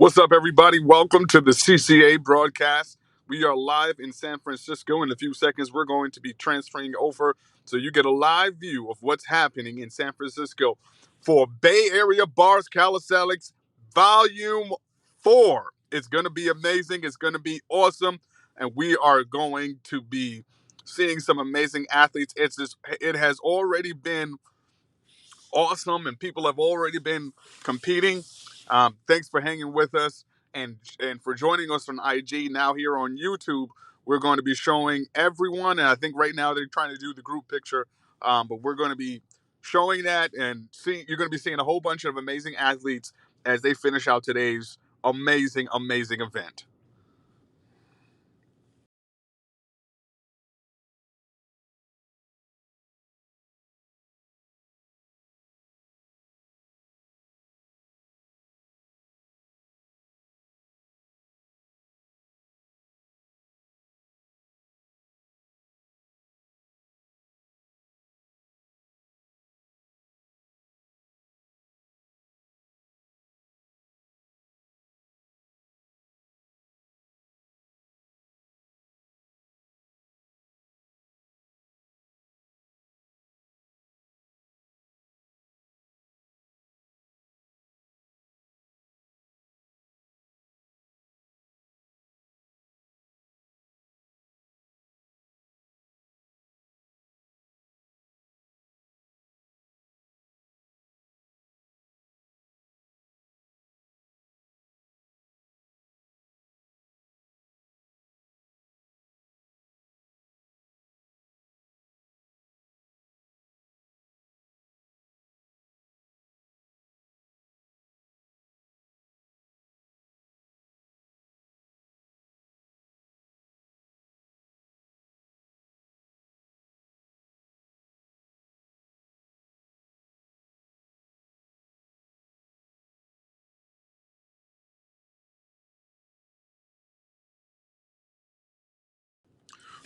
What's up, everybody? Welcome to the CCA broadcast. We are live in San Francisco. In a few seconds, we're going to be transferring over so you get a live view of what's happening in San Francisco for Bay Area Bars Calisthenics Volume 4. It's going to be amazing. It's going to be awesome. And we are going to be seeing some amazing athletes. It has already been awesome, and people have already been competing. Thanks for hanging with us and for joining us on IG. Now here on YouTube, we're going to be showing everyone, and I think right now they're trying to do the group picture, but we're going to be showing that and seeing. You're going to be seeing a whole bunch of amazing athletes as they finish out today's amazing event.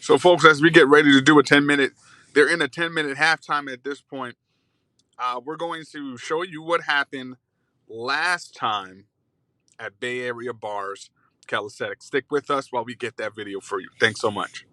So, folks, as we get ready to do a 10-minute, they're in a 10-minute halftime at this point. We're going to show you what happened last time at Bay Area Bars Calisthenics. Stick with us while we get that video for you. Thanks so much.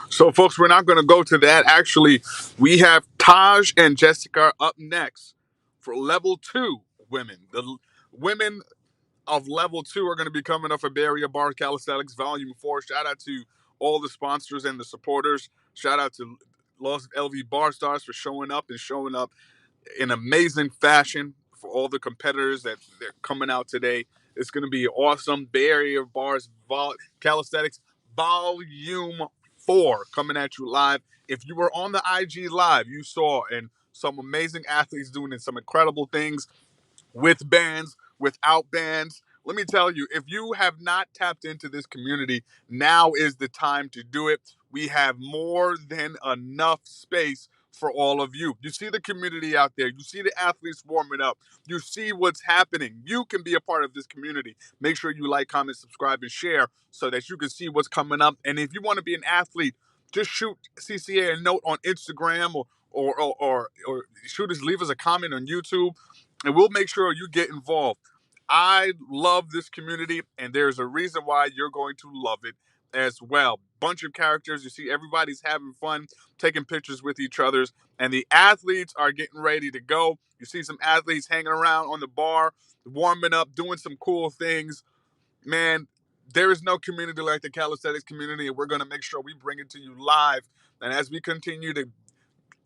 So, folks, we're not going to go to that. Actually, we have Taj and Jessica up next for level 2 women. The women of level 2 are going to be coming up for Bay Area Bar Calisthenics Volume 4. Shout out to all the sponsors and the supporters. Shout out to Los LV Bar Stars for showing up in amazing fashion for all the competitors that they're coming out today. It's going to be awesome. Bay Area Bars Calisthenics Volume 4 coming at you live. If you were on the IG Live, you saw and some amazing athletes doing some incredible things with bands, without bands. Let me tell you, if you have not tapped into this community, now is the time to do it. We have more than enough space for all of you. You see the community out there. You see the athletes warming up. You see what's happening. You can be a part of this community. Make sure you like, comment, subscribe, and share so that you can see what's coming up. And if you want to be an athlete, just shoot CCA a note on Instagram or leave us a comment on YouTube, and we'll make sure you get involved. I love this community, and there's a reason why you're going to love it. as well. Bunch of characters. You see everybody's having fun, taking pictures with each other's, and the athletes are getting ready to go. You see some athletes hanging around on the bar, warming up, doing some cool things. Man, there is no community like the calisthenics community, and we're going to make sure we bring it to you live. And as we continue to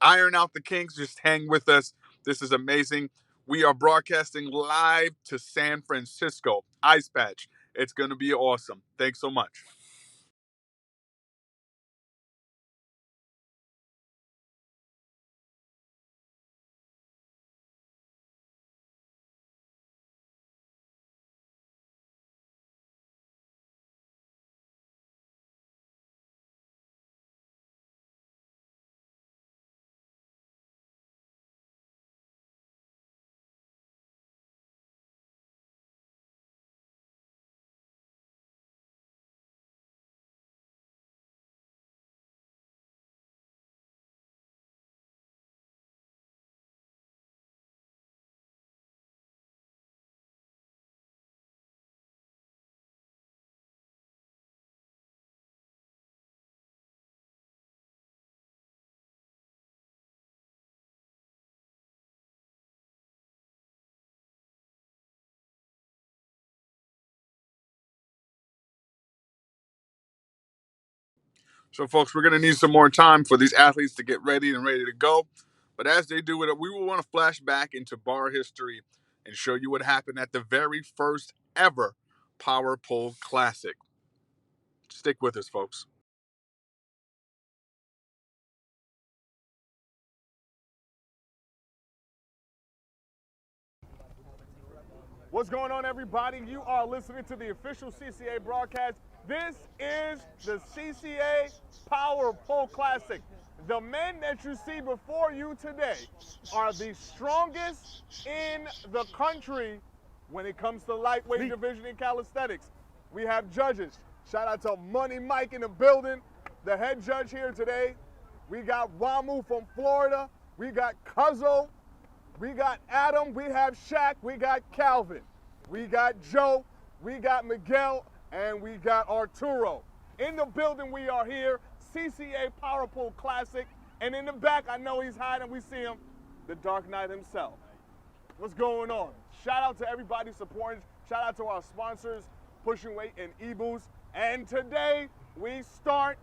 iron out the kinks, just hang with us. This is amazing. We are broadcasting live to San Francisco. Ice Patch. It's going to be awesome. Thanks so much. So, folks, we're going to need some more time for these athletes to get ready and ready to go. But as they do it, we will want to flash back into bar history and show you what happened at the very first ever Power Pole Classic. Stick with us, folks. What's going on, everybody? You are listening to the official CCA broadcast. This is the CCA Power Pole Classic. The men that you see before you today are the strongest in the country when it comes to lightweight division in calisthenics. We have judges. Shout out to Money Mike in the building, the head judge here today. We got Ramu from Florida. We got Cuzzo. We got Adam, we have Shaq, we got Calvin, we got Joe, we got Miguel, and we got Arturo. In the building we are here, CCA Power Pole Classic, and in the back, I know he's hiding, we see him, the Dark Knight himself. What's going on? Shout out to everybody supporting, shout out to our sponsors, Pushing Weight and E-Boost, and today we start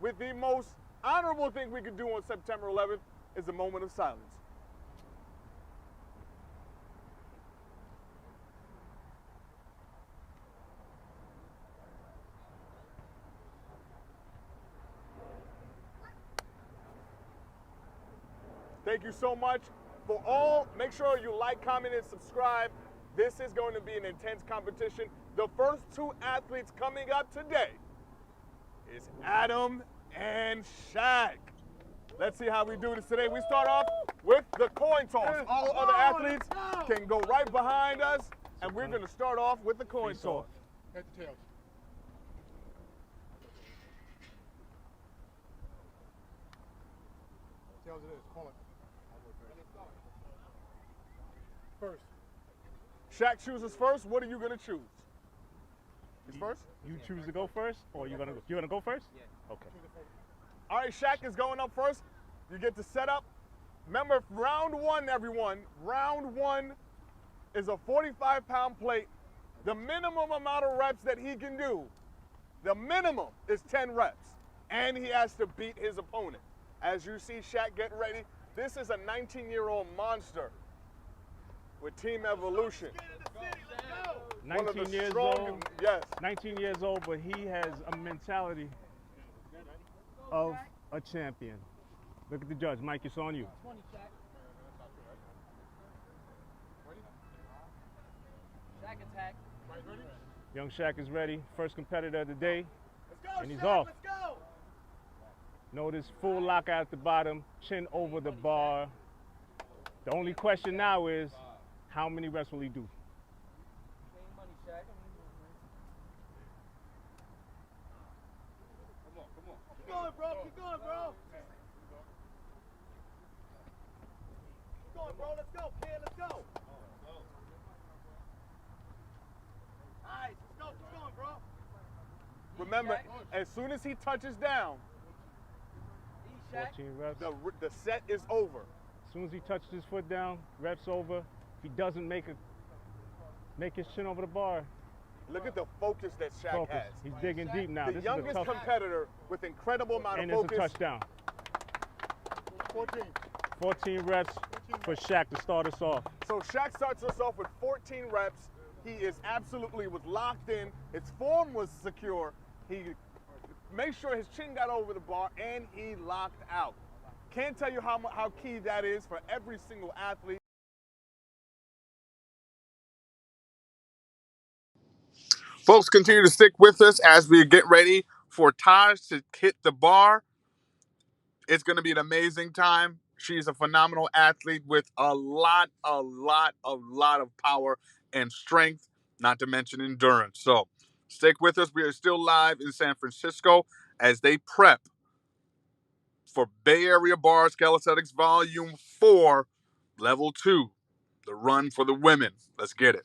with the most honorable thing we could do on September 11th is a moment of silence. Thank you so much. For all, make sure you like, comment, and subscribe. This is going to be an intense competition. The first two athletes coming up today is Adam and Shaq. Let's see how we do this today. We start off with the coin toss. All other athletes can go right behind us, and we're going to start off with the coin toss. At the tails. Tails it is. Call it. First. Shaq chooses first. What are you going to choose? He's first? You choose to go first, or you're gonna go first? Yeah. Okay. All right, Shaq is going up first. You get to set up. Remember, round one, everyone. Round one is a 45-pound plate. The minimum amount of reps that he can do, the minimum is 10 reps. And he has to beat his opponent. As you see Shaq get ready, this is a 19-year-old monster with Team Evolution. 19 years old. Yes. 19 years old, but he has a mentality of a champion. Look at the judge. Mike, it's on you. 20, Shaq. Shaq attack. Young Shaq is ready. First competitor of the day. Let's go, And he's Shaq, off. Let's go. Notice full lockout at the bottom, chin over the bar. The only question now is, how many reps will he do? Paying money, Shaq. Keep going, bro. Keep going, bro. Keep going, bro. Let's go, kid. Let's go. Nice. Let's go. Keep going, bro. Remember, As soon as he touches down, E, Shaq. 14 reps. the set is over. As soon as he touches his foot down, reps over. If he doesn't make his chin over the bar, Look at the focus that Shaq focus. has. He's digging deep now. The This youngest is a tough, competitor with incredible amount and of it's a focus. touchdown. 14. 14 reps for Shaq to start us off. So Shaq starts us off with 14 reps. He is absolutely was locked in. His form was secure. He made sure his chin got over the bar, and he locked out. Can't tell you how key that is for every single athlete. Folks, continue to stick with us as we get ready for Taj to hit the bar. It's going to be an amazing time. She's a phenomenal athlete with a lot of power and strength, not to mention endurance. So stick with us. We are still live in San Francisco as they prep for Bay Area Bars Calisthenics Volume 4, Level 2, the run for the women. Let's get it.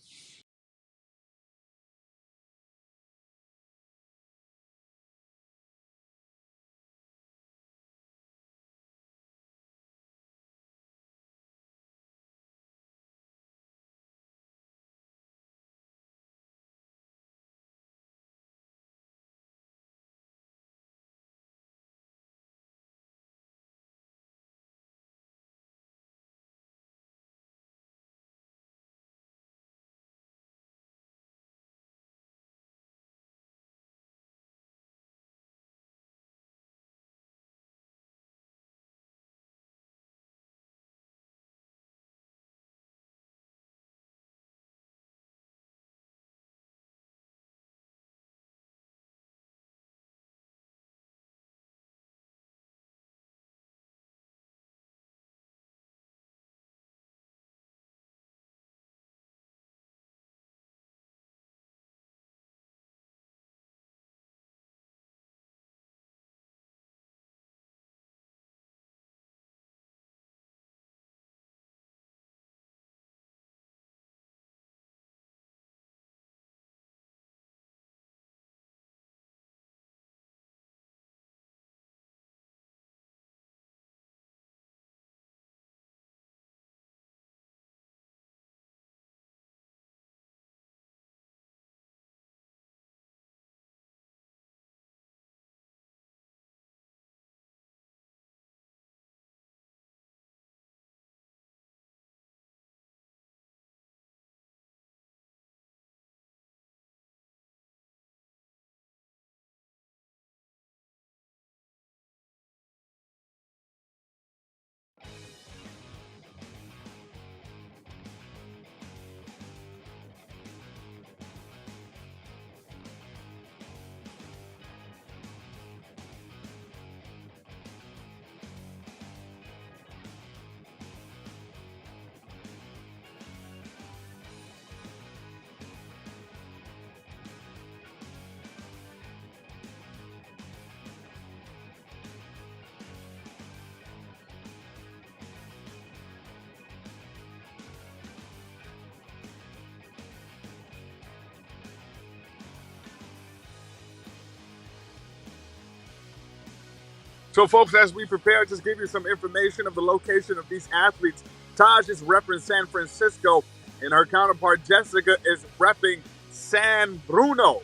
So, folks, as we prepare, just give you some information of the location of these athletes. Taj is repping San Francisco, and her counterpart, Jessica, is repping San Bruno.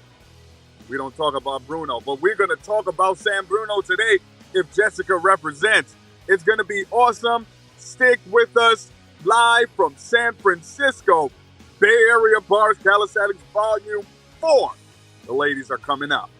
We don't talk about Bruno, but we're going to talk about San Bruno today if Jessica represents. It's going to be awesome. Stick with us live from San Francisco, Bay Area Bars Calisthenics Volume 4. The ladies are coming up.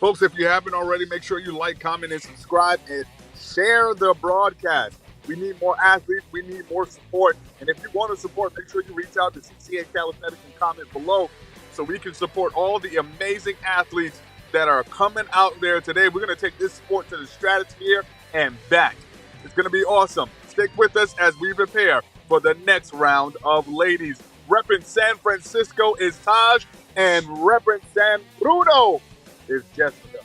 Folks, if you haven't already, make sure you like, comment, and subscribe, and share the broadcast. We need more athletes. We need more support. And if you want to support, make sure you reach out to CCA Calisthenics and comment below so we can support all the amazing athletes that are coming out there today. We're going to take this sport to the stratosphere and back. It's going to be awesome. Stick with us as we prepare for the next round of ladies. Repping San Francisco is Taj, and repping San Bruno is Jessica.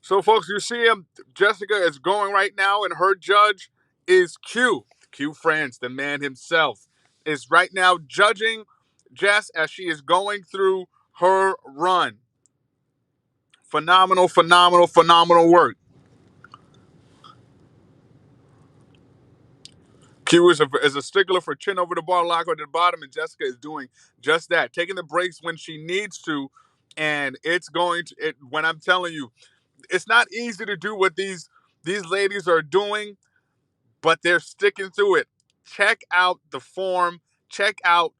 So, folks, you see him. Jessica is going right now, and her judge is Q. Q France, the man himself, is right now judging Jess as she is going through her run. Phenomenal, phenomenal, phenomenal work. Q is a stickler for chin over the bar, lock at the bottom, and Jessica is doing just that, taking the breaks when she needs to. And it's going to, when I'm telling you, it's not easy to do what these ladies are doing, but they're sticking through it. Check out the form. Check out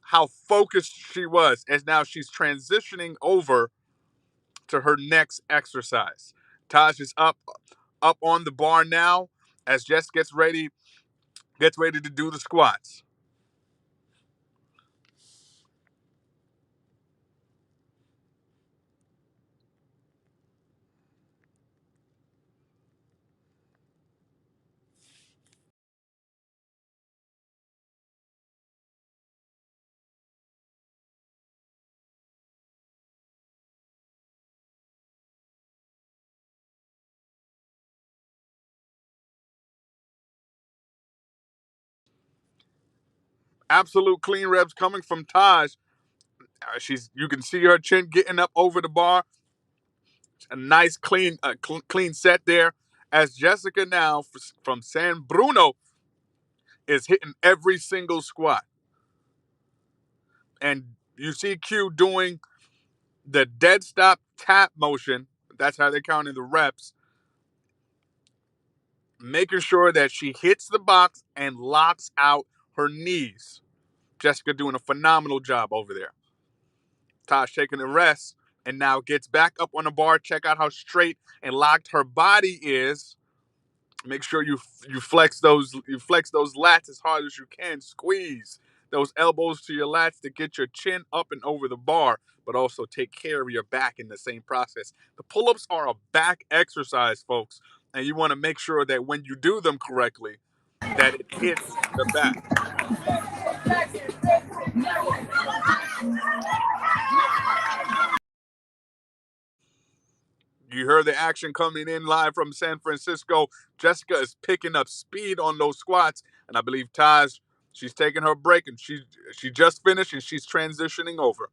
how focused she was. And now she's transitioning over to her next exercise. Taj is up on the bar now as Jess gets ready to do the squats. Absolute clean reps coming from Taj. You can see her chin getting up over the bar. A nice clean set there. As Jessica now from San Bruno is hitting every single squat. And you see Q doing the dead stop tap motion. That's how they're counting the reps. Making sure that she hits the box and locks out her knees. Jessica doing a phenomenal job over there. Tosh taking a rest and now gets back up on the bar. Check out how straight and locked her body is. Make sure you flex those lats as hard as you can. Squeeze those elbows to your lats to get your chin up and over the bar, but also take care of your back in the same process. The pull-ups are a back exercise, folks, and you want to make sure that when you do them correctly, that it hits the back. You heard the action coming in live from San Francisco. Jessica is picking up speed on those squats, and I believe Taj, she's taking her break, and she just finished, and she's transitioning over.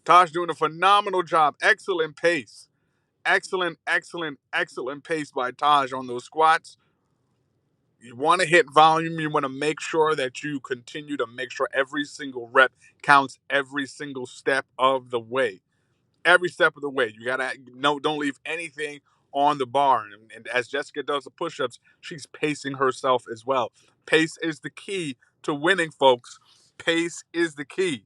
Taj doing a phenomenal job. Excellent pace. Excellent, excellent, excellent pace by Taj on those squats. You want to hit volume. You want to make sure that you continue to make sure every single rep counts every single step of the way. Every step of the way. You gotta don't leave anything on the bar. And as Jessica does the push-ups, she's pacing herself as well. Pace is the key to winning, folks. Pace is the key.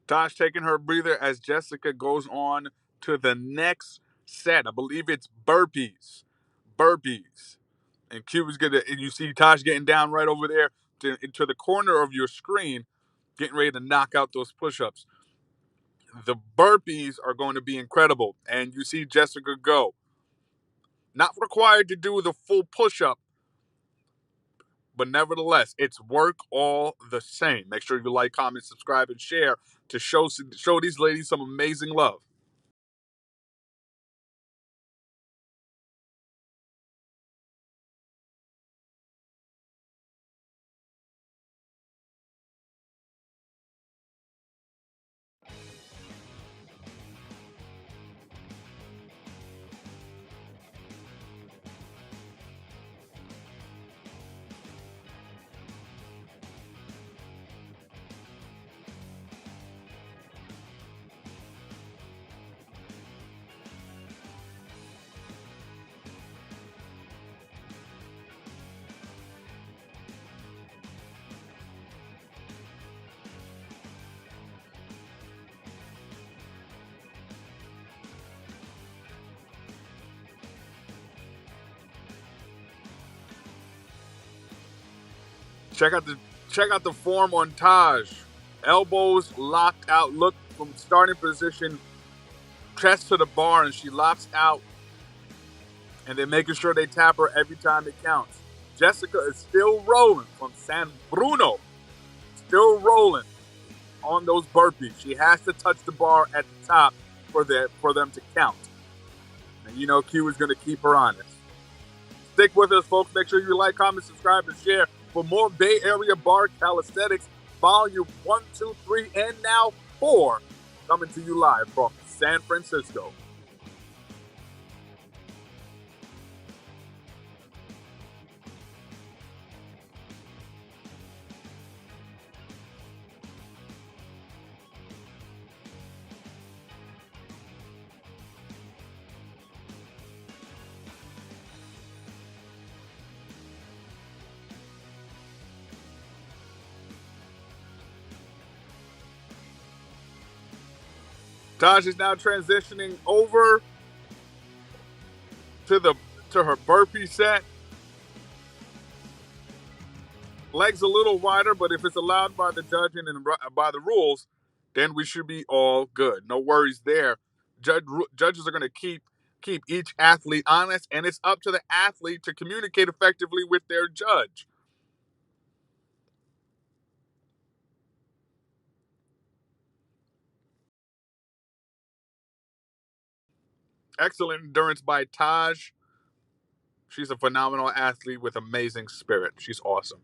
Tosh taking her breather as Jessica goes on to the next set. I believe it's burpees. Burpees. And Cuba's gonna, and you see Tosh getting down right over there into the corner of your screen, getting ready to knock out those push-ups. The burpees are going to be incredible. And you see Jessica go. Not required to do the full push-up, but nevertheless, it's work all the same. Make sure you like, comment, subscribe, and share to show these ladies some amazing love. Check out the form on Taj. Elbows locked out. Look from starting position, chest to the bar, and she locks out. And they're making sure they tap her every time it counts. Jessica is still rolling from San Bruno. Still rolling on those burpees. She has to touch the bar at the top for them to count. And you know Q is going to keep her honest. Stick with us, folks. Make sure you like, comment, subscribe, and share for more Bay Area bar calisthenics, volume 1, 2, 3, and now 4, coming to you live from San Francisco. Taj is now transitioning over to her burpee set. Legs a little wider, but if it's allowed by the judging and by the rules, then we should be all good. No worries there. Judges are going to keep each athlete honest, and it's up to the athlete to communicate effectively with their judge. Excellent endurance by Taj. She's a phenomenal athlete with amazing spirit. She's awesome.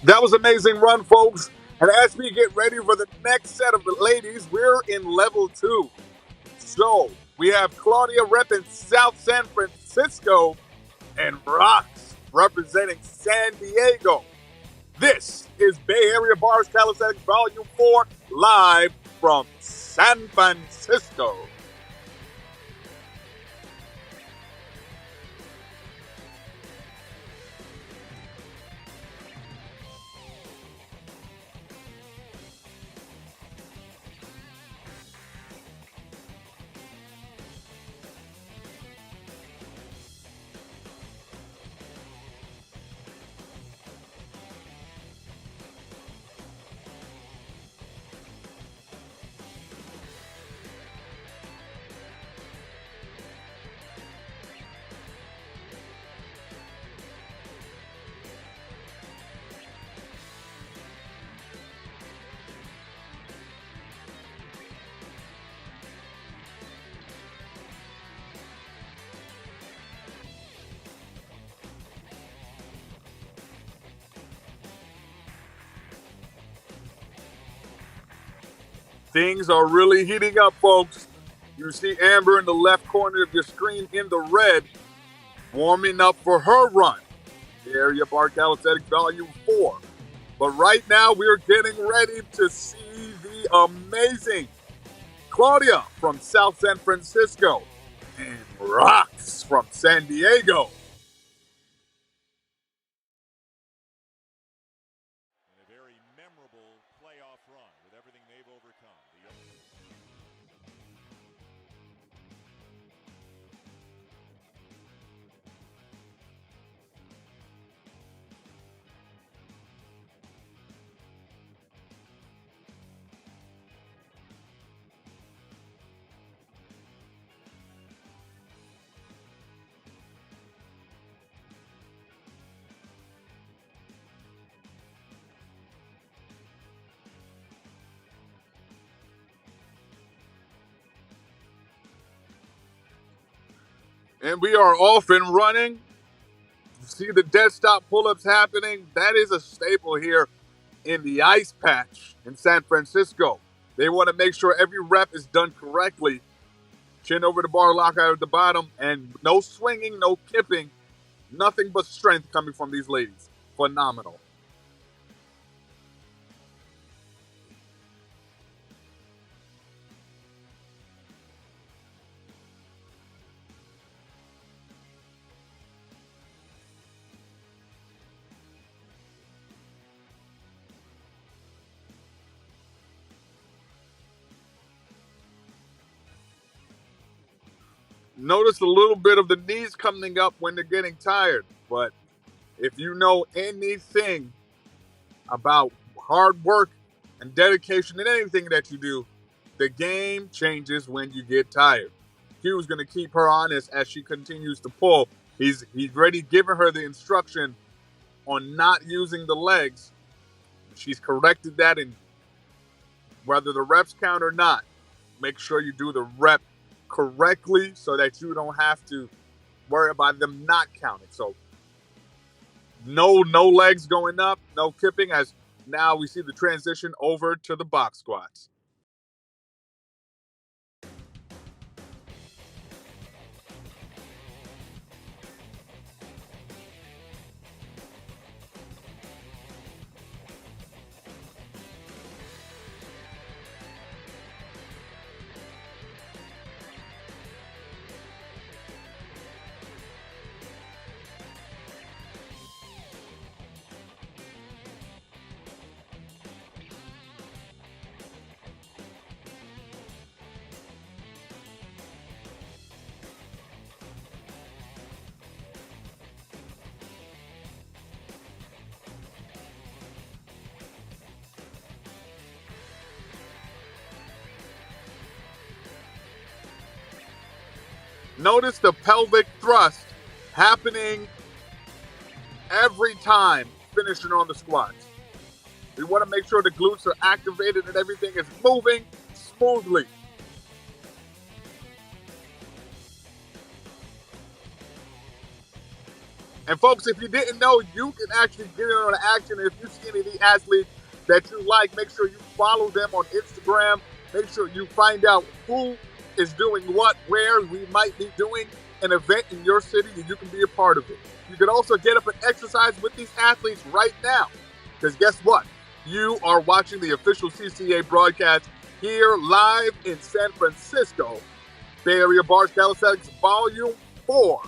That was an amazing run, folks. And as we get ready for the next set of the ladies, we're in level 2. So we have Claudia repping South San Francisco and Rox representing San Diego. This is Bay Area Bars Calisthenics Volume 4, live from San Francisco. Things are really heating up, folks. You see Amber in the left corner of your screen in the red, warming up for her run. The Area Bar Calisthenics Volume 4. But right now, we're getting ready to see the amazing Claudia from South San Francisco and Rox from San Diego. A very memorable playoff run with everything they've overcome. And we are off and running. See the dead stop pull-ups happening. That is a staple here in the ice patch in San Francisco. They want to make sure every rep is done correctly. Chin over the bar, lockout at the bottom, and no swinging, no kipping. Nothing but strength coming from these ladies. Phenomenal. Notice a little bit of the knees coming up when they're getting tired. But if you know anything about hard work and dedication in anything that you do, the game changes when you get tired. Q's going to keep her honest as she continues to pull. He's already given her the instruction on not using the legs. She's corrected that, and whether the reps count or not, make sure you do the rep correctly so that you don't have to worry about them not counting. So no legs going up, no kipping, as now we see the transition over to the box squats. Notice the pelvic thrust happening every time finishing on the squats. We want to make sure the glutes are activated and everything is moving smoothly. And folks, if you didn't know, you can actually get in on the action. And if you see any of the athletes that you like, make sure you follow them on Instagram. Make sure you find out who is doing what, where. We might be doing an event in your city and you can be a part of it. You can also get up and exercise with these athletes right now. Because guess what? You are watching the official CCA broadcast here live in San Francisco. Bay Area Bars Calisthenics Volume 4.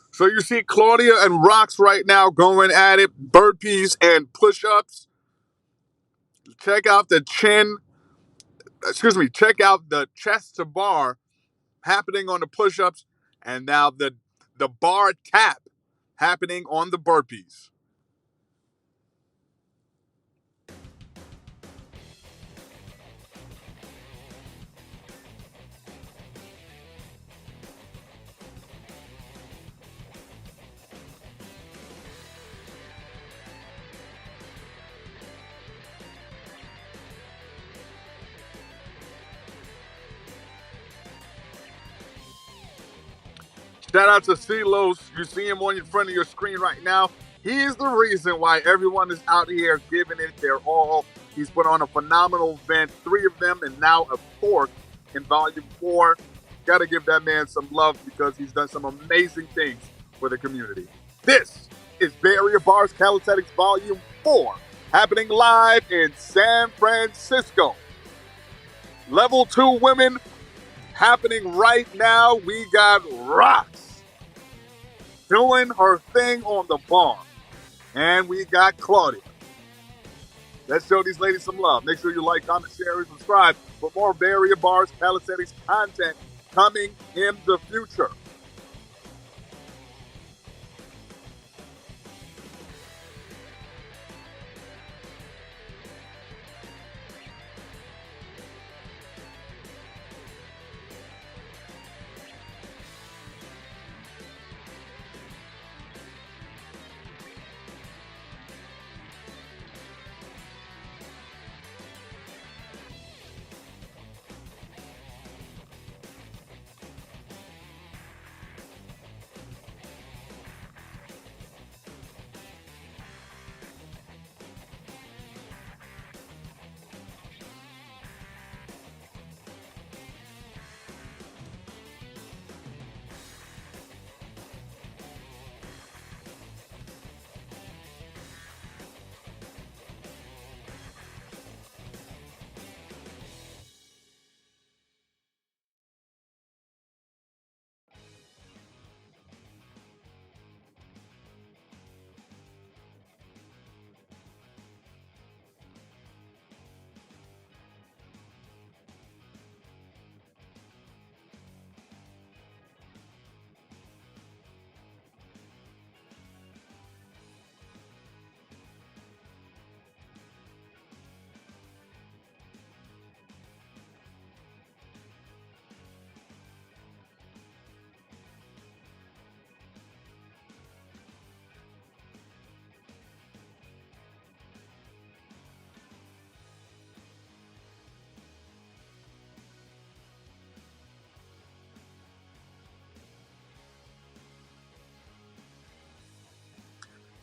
So you see Claudia and Rox right now going at it, burpees and push-ups. Check out the check out the chest to bar happening on the push-ups, and now the bar tap happening on the burpees. Shout out to CeeLos. You see him on in front of your screen right now. He is the reason why everyone is out here giving it their all. He's put on a phenomenal event, 3 of them, and now a 4th in Volume 4. Got to give that man some love because he's done some amazing things for the community. This is Bay Area Bars Calisthenics Volume 4, happening live in San Francisco. Level 2 women happening right now. We got Rox doing her thing on the bar. And we got Claudia. Let's show these ladies some love. Make sure you like, comment, share, and subscribe for more Bay Area Bars Calisthenics content coming in the future.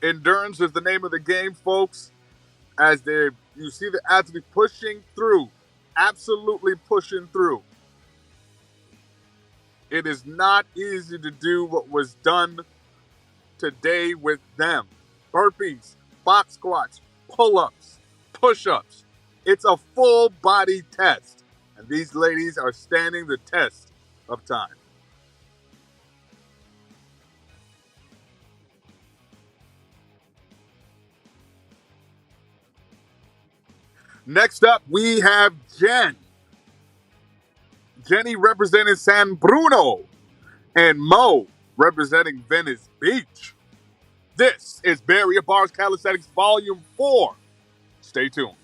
Endurance is the name of the game, folks. As you see the athlete pushing through, absolutely pushing through. It is not easy to do what was done today with them. Burpees, box squats, pull-ups, push-ups. It's a full body test. And these ladies are standing the test of time. Next up, we have Jen. Jenny representing San Bruno, and Mo representing Venice Beach. This is Barrier Bars Calisthenics Volume 4. Stay tuned.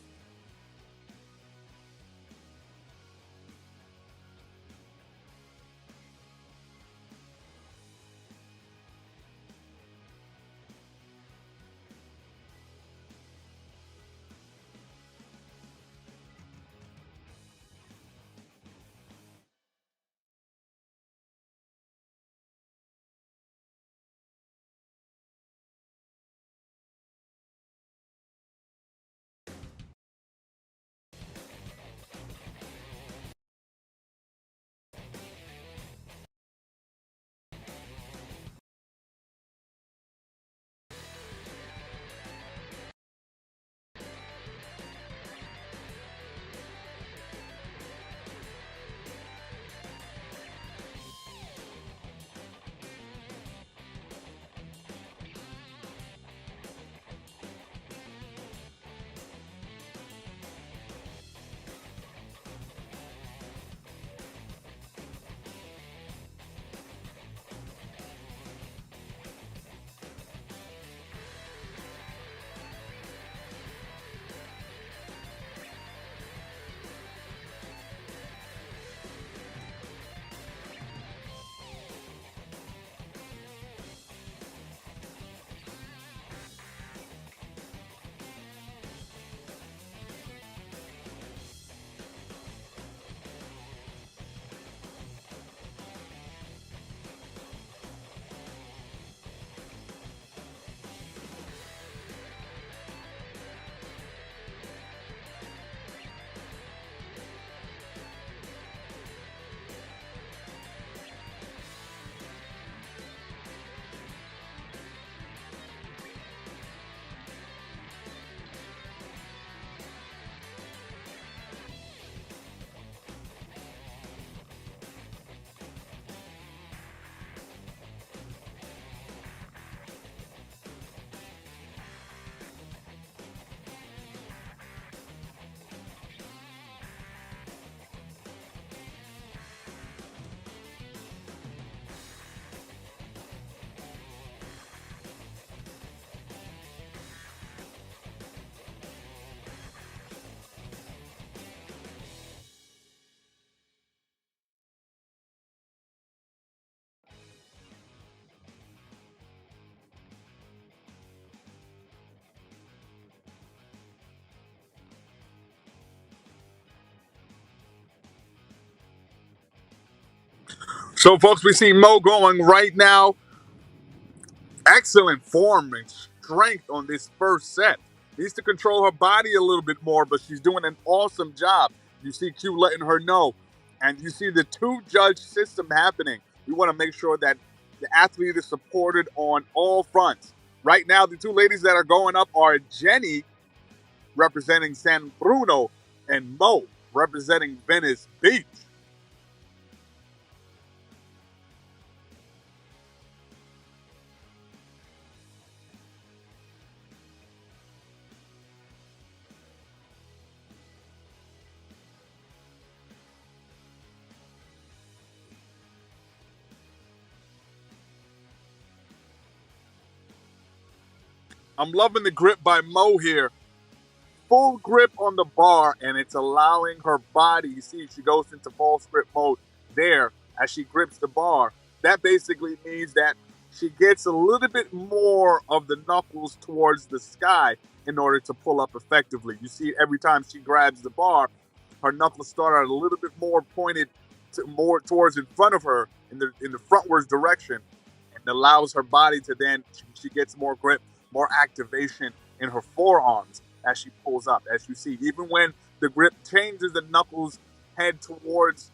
So, folks, we see Mo going right now. Excellent form and strength on this first set. Needs to control her body a little bit more, but she's doing an awesome job. You see Q letting her know. And you see the two-judge system happening. We want to make sure that the athlete is supported on all fronts. Right now, the two ladies that are going up are Jenny, representing San Bruno, and Mo, representing Venice Beach. I'm loving the grip by Mo here. Full grip on the bar, and it's allowing her body. You see, she goes into false grip mode there as she grips the bar. That basically means that she gets a little bit more of the knuckles towards the sky in order to pull up effectively. You see, every time she grabs the bar, her knuckles start out a little bit more pointed more towards in front of her in the frontwards direction, and allows her body to then she gets more grip more activation in her forearms as she pulls up. As you see, even when the grip changes, the knuckles head towards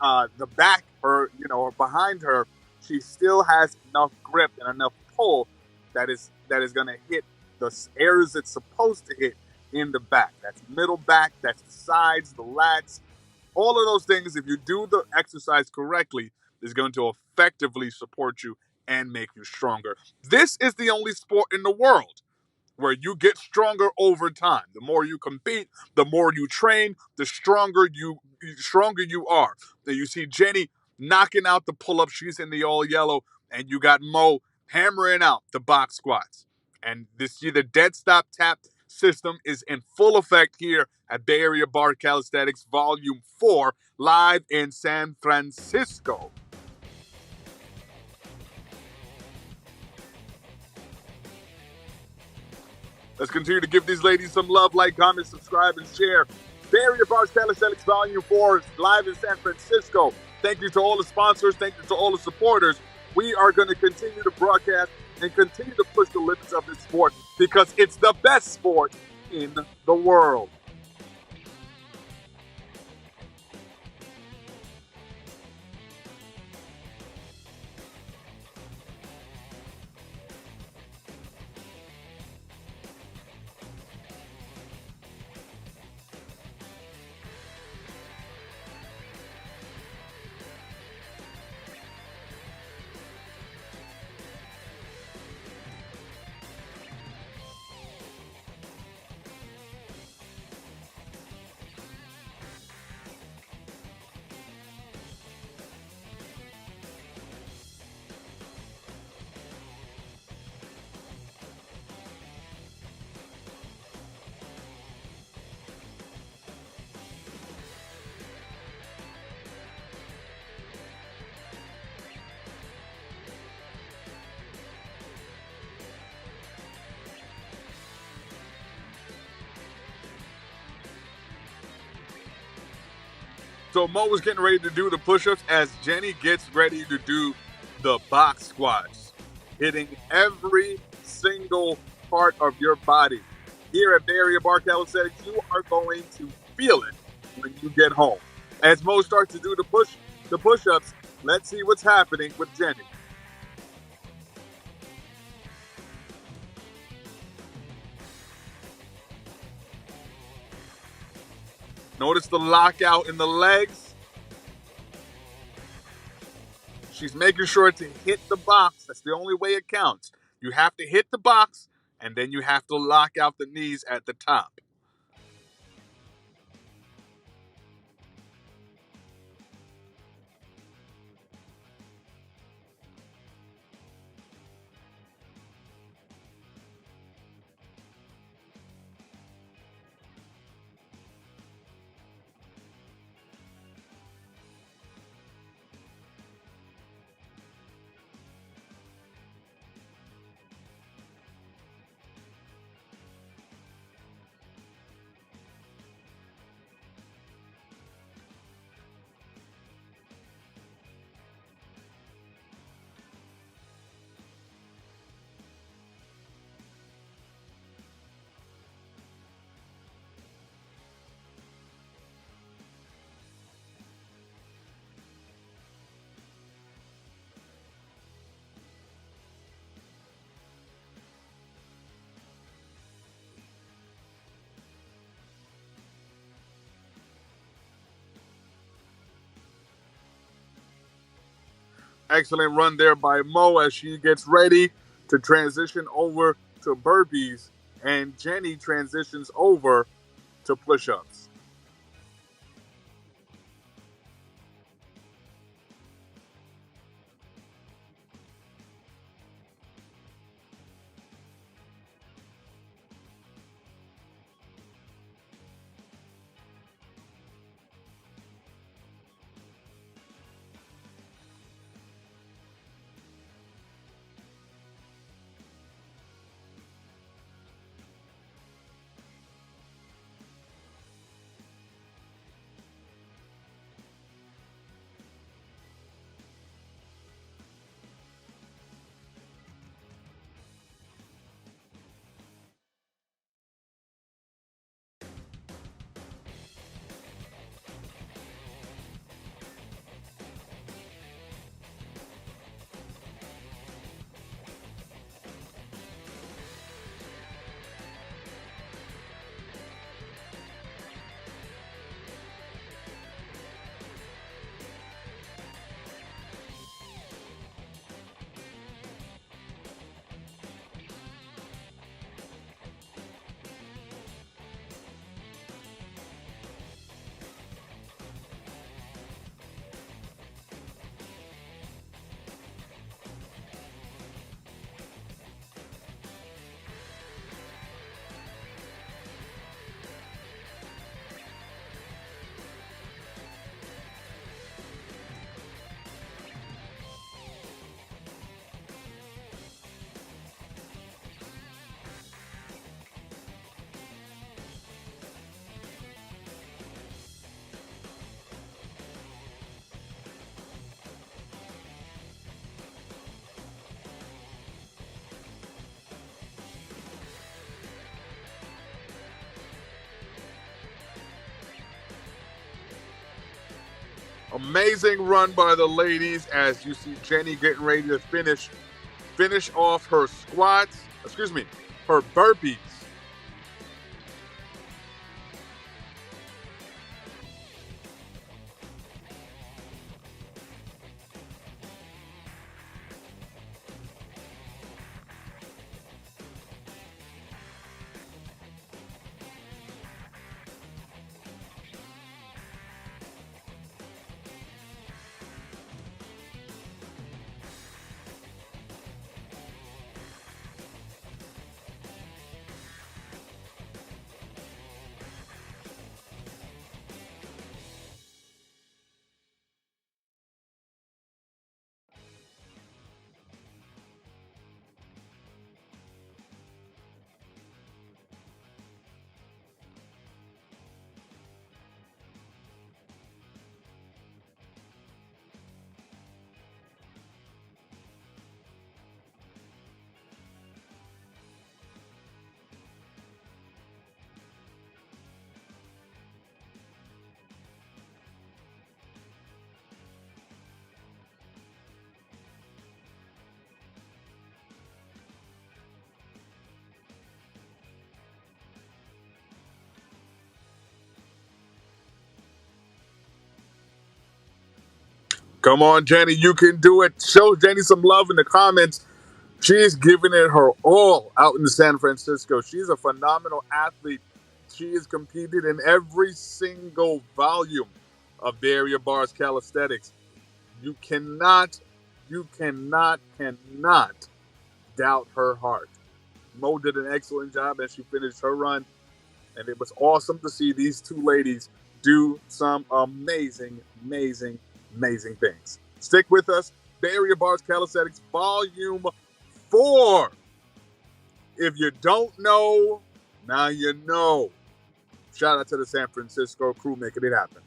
the back or or behind her, she still has enough grip and enough pull that is going to hit the areas it's supposed to hit in the back. That's middle back, that's the sides, the lats, all of those things. If you do the exercise correctly, is going to effectively support you and make you stronger. This is the only sport in the world where you get stronger over time. The more you compete, the more you train, the stronger you are. Then you see Jenny knocking out the pull-up. She's in the all yellow, and you got Mo hammering out the box squats. And the dead stop tap system is in full effect here at Bay Area Bar Calisthenics Volume 4, live in San Francisco. Let's continue to give these ladies some love. Like, comment, subscribe, and share. Bay Area Bars Calisthenics Volume 4 is live in San Francisco. Thank you to all the sponsors. Thank you to all the supporters. We are going to continue to broadcast and continue to push the limits of this sport because it's the best sport in the world. So Mo was getting ready to do the push-ups as Jenny gets ready to do the box squats, hitting every single part of your body. Here at Bay Area Bar Calisthenics, you are going to feel it when you get home. As Mo starts to do the push-ups, let's see what's happening with Jenny. Notice the lockout in the legs. She's making sure to hit the box. That's the only way it counts. You have to hit the box, and then you have to lock out the knees at the top. Excellent run there by Mo as she gets ready to transition over to burpees, and Jenny transitions over to push-ups. Amazing run by the ladies as you see Jenny getting ready to finish off her squats, her burpees. Come on, Jenny, you can do it. Show Jenny some love in the comments. She's giving it her all out in San Francisco. She's a phenomenal athlete. She has competed in every single volume of Barrier Bars Calisthenics. You cannot doubt her heart. Mo did an excellent job as she finished her run, and it was awesome to see these two ladies do some amazing things. Stick with us. Barrier Bars Calisthenics Volume 4. If you don't know, now you know. Shout out to the San Francisco crew making it happen.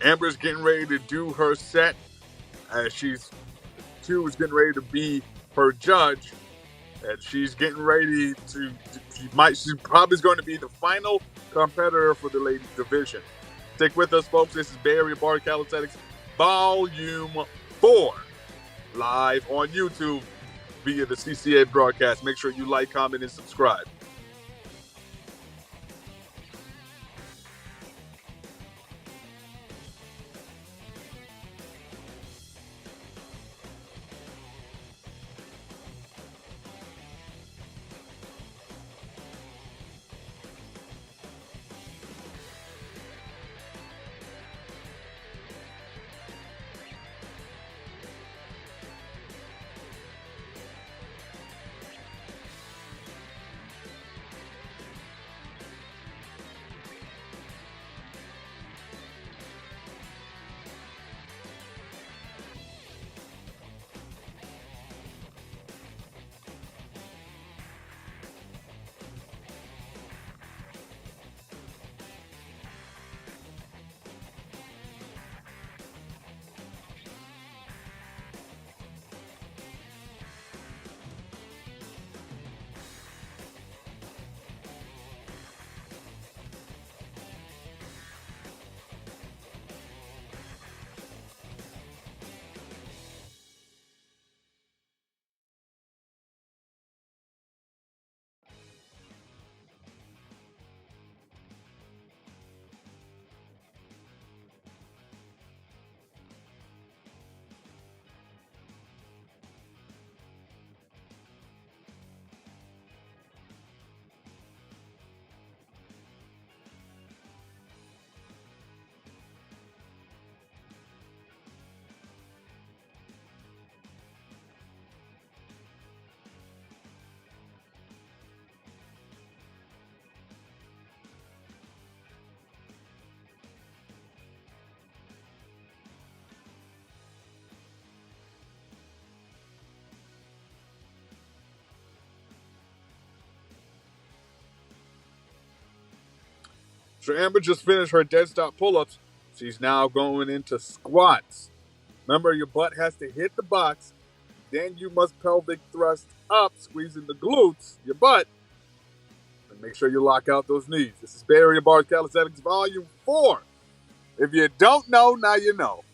Amber's getting ready to do her set as she was getting ready to be her judge, and she's getting ready to. She probably is going to be the final competitor for the ladies division. Stick with us, folks. This is Barrier Bar Calisthenics Volume 4, live on YouTube via the CCA broadcast. Make sure you like, comment, and subscribe. So Amber just finished her dead stop pull-ups. She's now going into squats. Remember, your butt has to hit the box. Then you must pelvic thrust up, squeezing the glutes, your butt, and make sure you lock out those knees. This is Bay Area Bars Calisthenics Volume 4. If you don't know, now you know.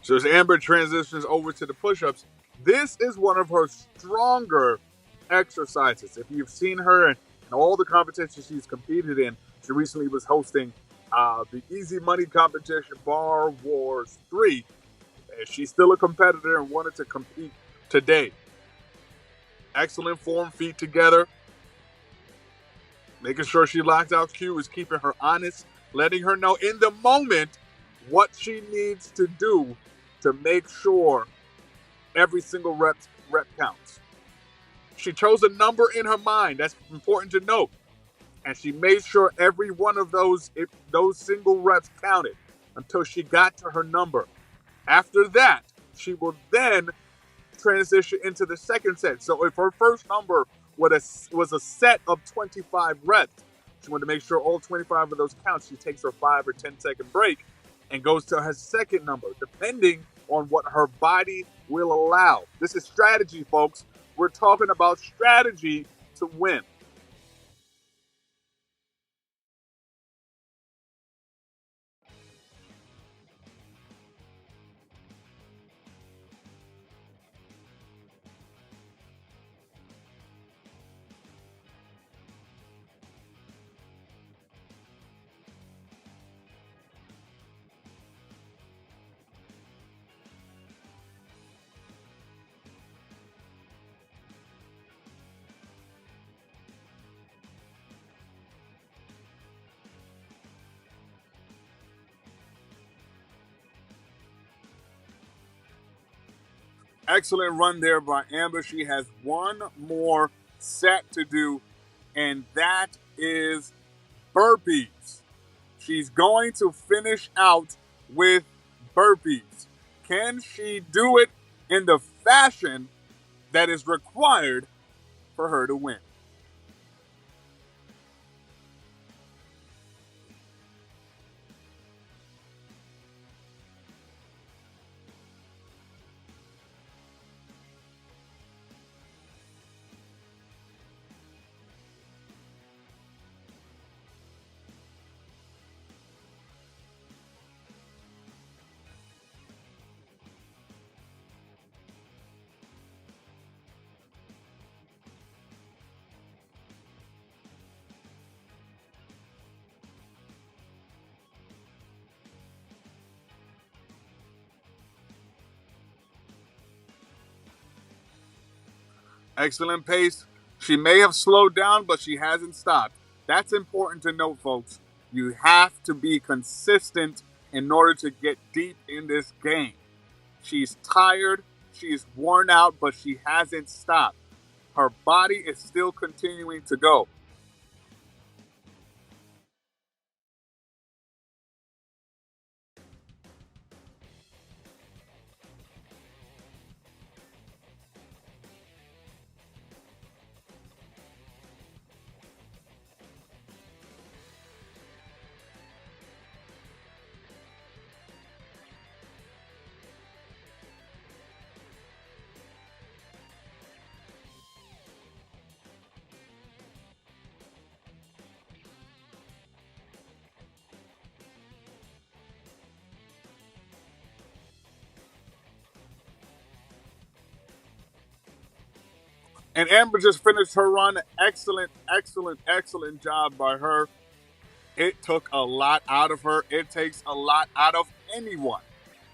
So as Amber transitions over to the push-ups, this is one of her stronger exercises. If you've seen her in all the competitions she's competed in, she recently was hosting the Easy Money competition, Bar Wars 3. And she's still a competitor and wanted to compete today. Excellent form, feet together. Making sure she locks out Q is keeping her honest, letting her know in the moment what she needs to do to make sure every single rep counts. She chose a number in her mind. That's important to note. And she made sure every one of those single reps counted until she got to her number. After that, she will then transition into the second set. So if her first number was a set of 25 reps, she wanted to make sure all 25 of those counts. She takes her 5 or 10-second break and goes to her second number, depending on what her body will allow. This is strategy, folks. We're talking about strategy to win. Excellent run there by Amber. She has one more set to do, and that is burpees. She's going to finish out with burpees. Can she do it in the fashion that is required for her to win? Excellent pace. She may have slowed down, but she hasn't stopped. That's important to note, folks. You have to be consistent in order to get deep in this game. She's tired, she's worn out, but she hasn't stopped. Her body is still continuing to go. And Amber just finished her run. Excellent, excellent, excellent job by her. It took a lot out of her. It takes a lot out of anyone.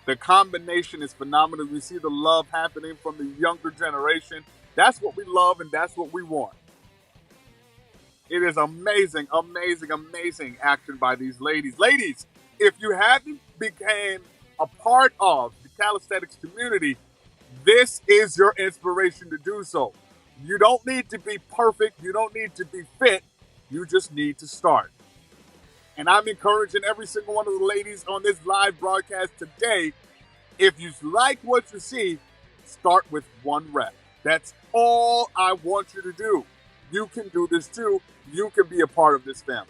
The combination is phenomenal. We see the love happening from the younger generation. That's what we love and that's what we want. It is amazing, amazing, amazing action by these ladies. Ladies, if you haven't become a part of the calisthenics community, this is your inspiration to do so. You don't need to be perfect. You don't need to be fit. You just need to start. And I'm encouraging every single one of the ladies on this live broadcast today, if you like what you see, start with 1 rep. That's all I want you to do. You can do this too. You can be a part of this family.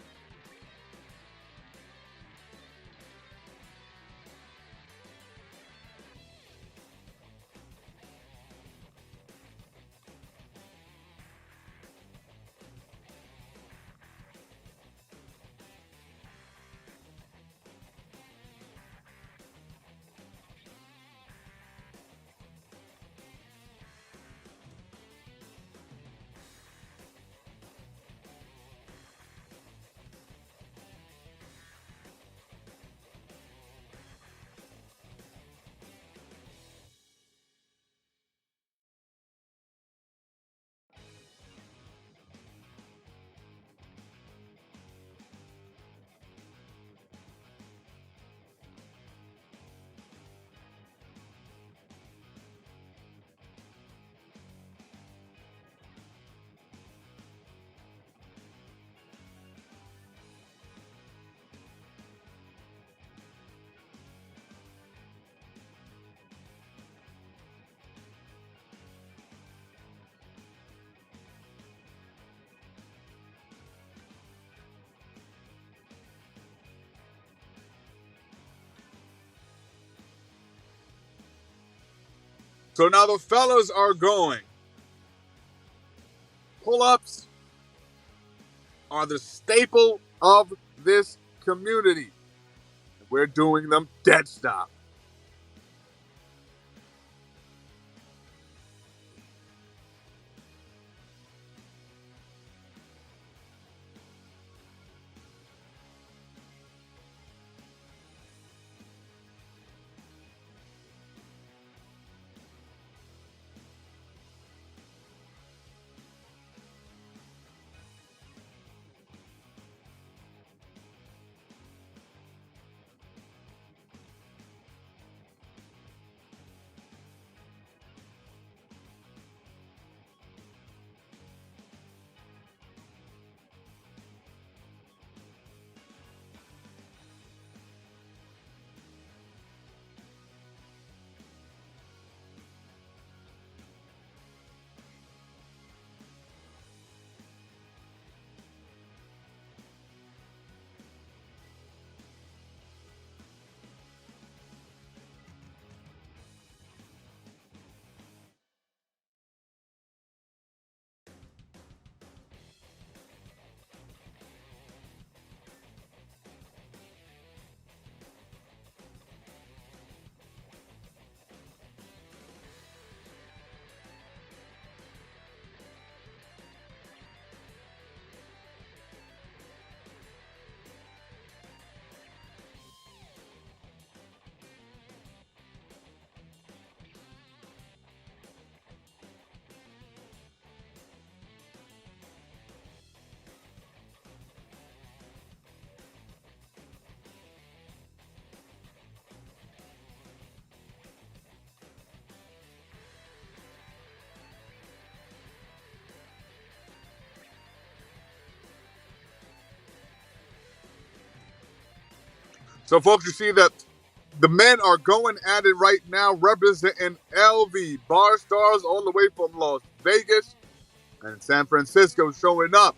So now the fellas are going. Pull-ups are the staple of this community. We're doing them dead stop. So, folks, you see that the men are going at it right now, representing LV, Bar Stars, all the way from Las Vegas and San Francisco showing up.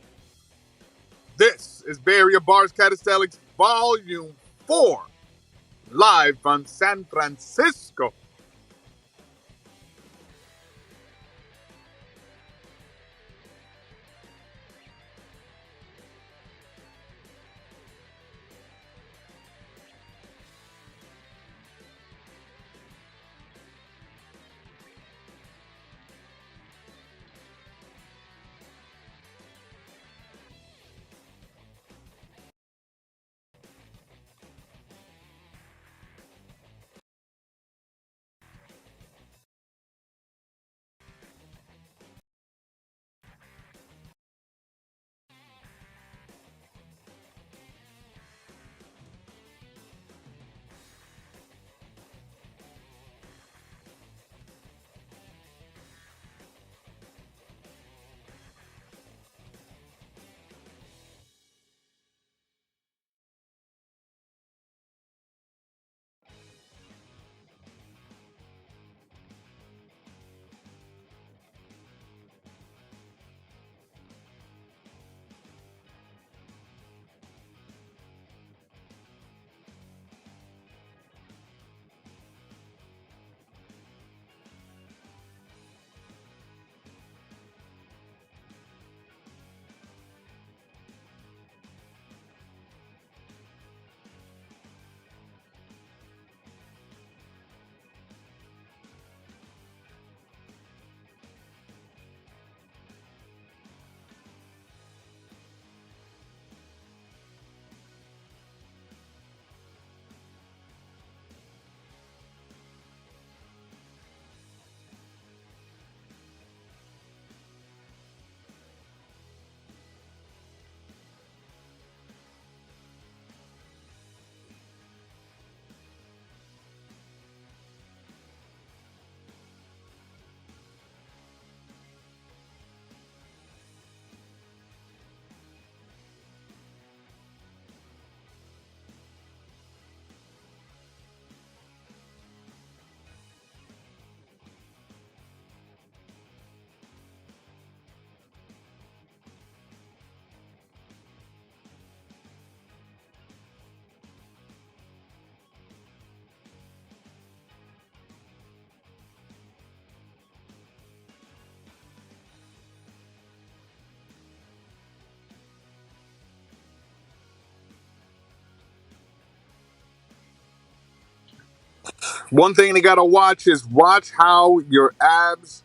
This is Bay Area Bars Catastalics Volume 4, live from San Francisco. One thing they gotta watch how your abs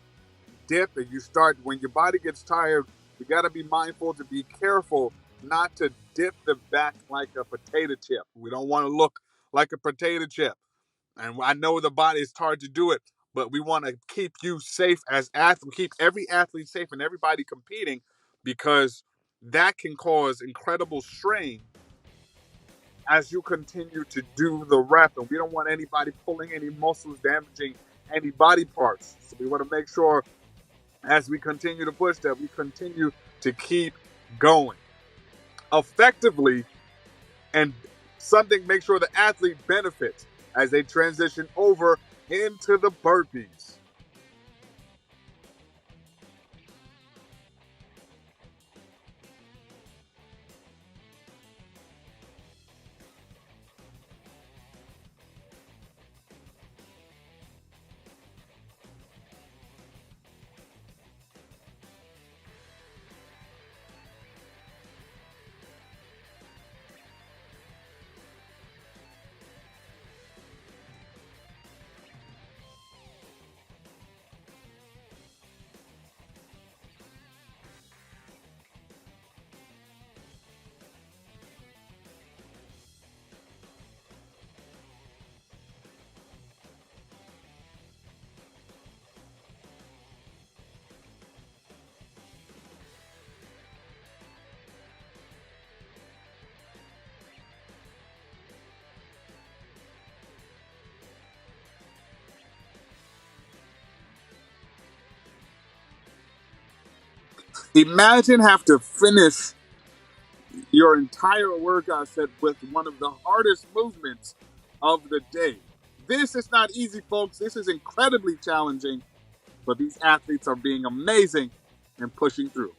dip, and you start when your body gets tired. You gotta be mindful to be careful not to dip the back like a potato chip. We don't want to look like a potato chip. And I know the body is hard to do it, but we want to keep you safe as athletes, keep every athlete safe and everybody competing, because that can cause incredible strain as you continue to do the rep. And we don't want anybody pulling any muscles, damaging any body parts. So we want to make sure as we continue to push that we continue to keep going effectively, and something make sure the athlete benefits as they transition over into the burpees. Imagine have to finish your entire workout set with one of the hardest movements of the day. This is not easy, folks. This is incredibly challenging, but these athletes are being amazing and pushing through.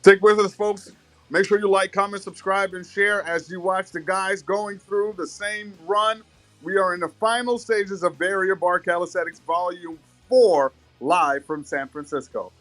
Stick with us, folks. Make sure you like, comment, subscribe, and share as you watch the guys going through the same run. We are in the final stages of Barrier Bar Calisthenics Volume 4, live from San Francisco.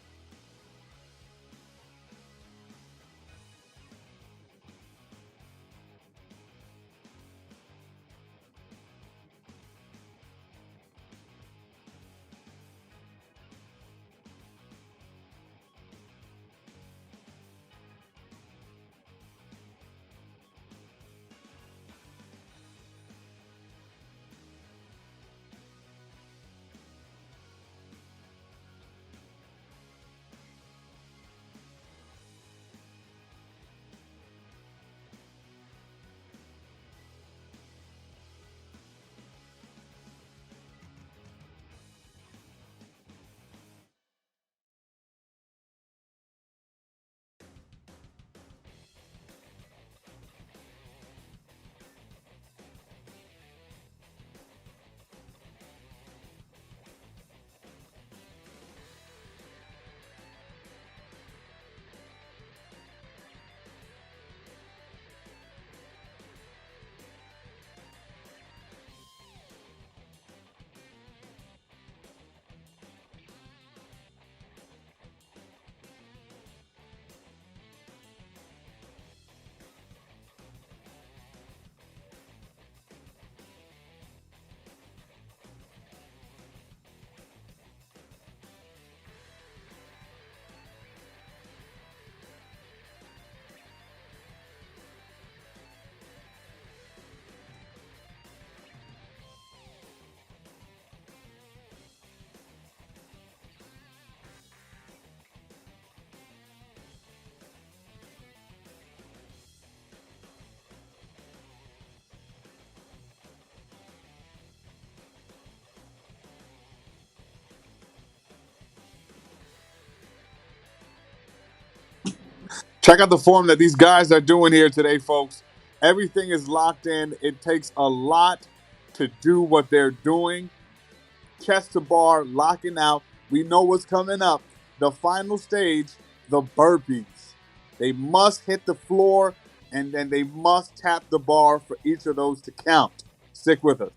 Check out the form that these guys are doing here today, folks. Everything is locked in. It takes a lot to do what they're doing. Chest to bar, locking out. We know what's coming up. The final stage, the burpees. They must hit the floor and then they must tap the bar for each of those to count. Stick with us.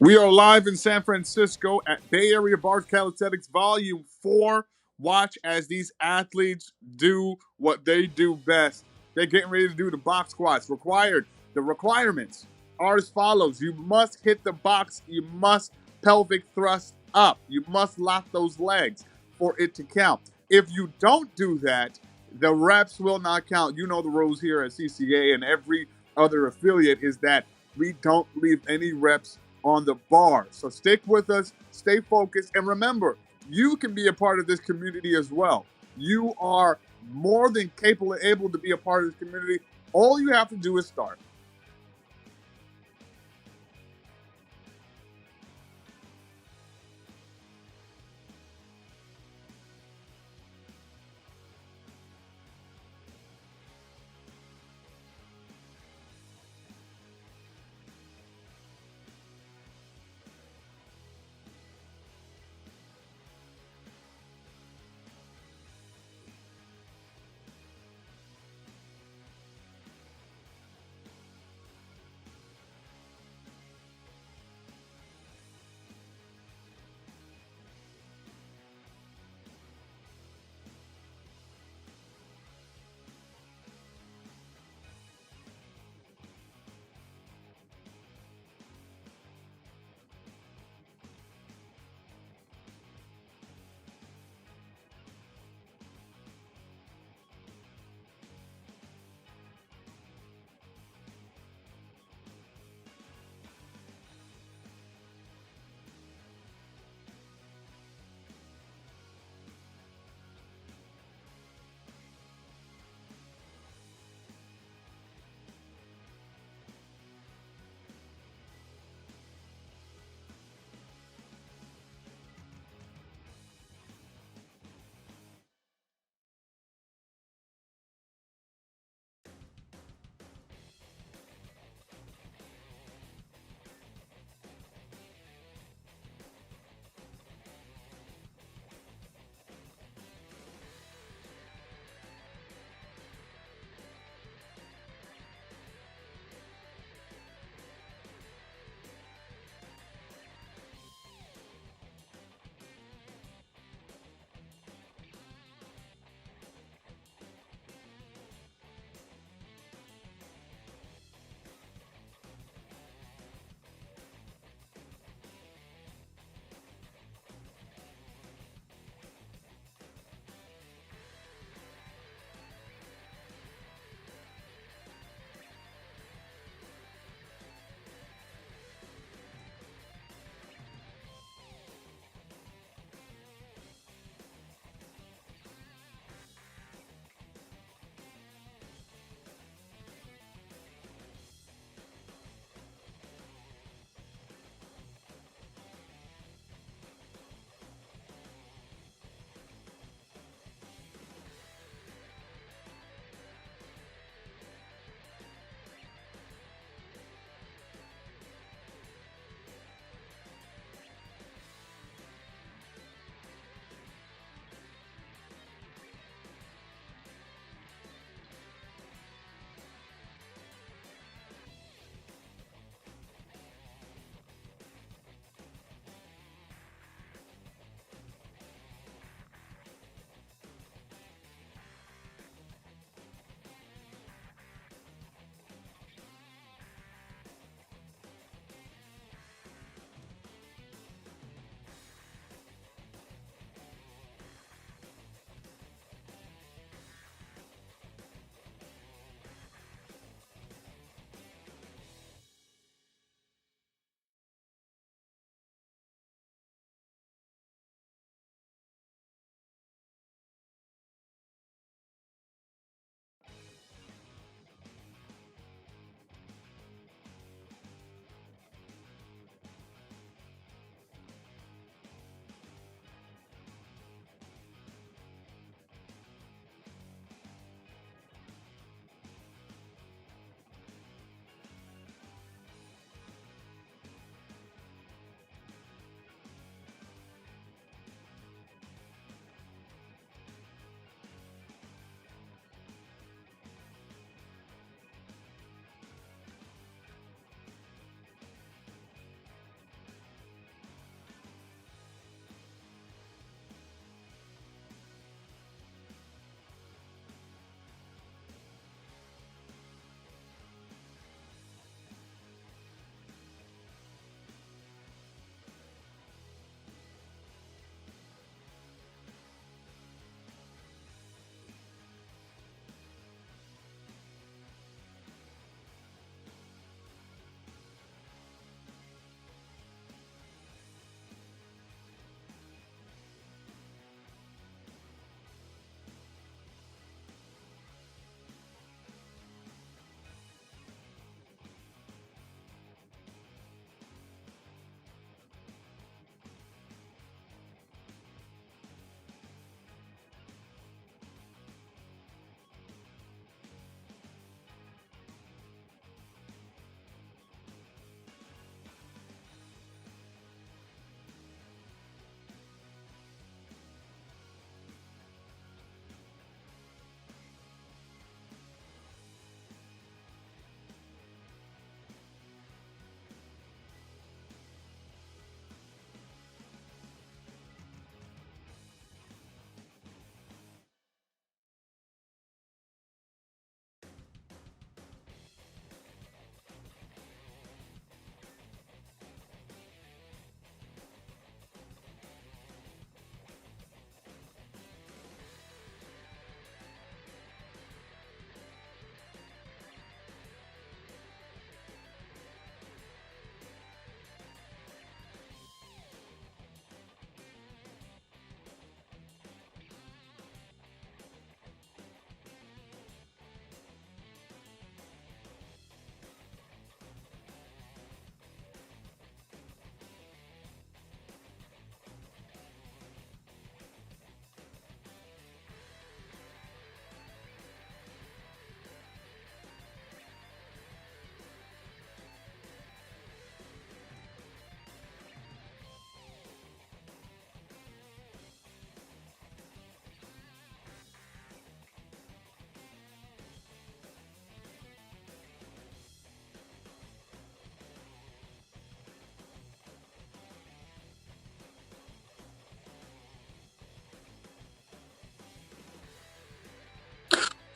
We are live in San Francisco at Bay Area Bars Calisthenics Volume 4. Watch as these athletes do what they do best. They're getting ready to do the box squats. The requirements are as follows. You must hit the box. You must pelvic thrust up. You must lock those legs for it to count. If you don't do that, the reps will not count. You know the rules here at CCA and every other affiliate is that we don't leave any reps on the bar. So stick with us, stay focused, and remember, you can be a part of this community as well. You are more than capable and able to be a part of this community. All you have to do is start.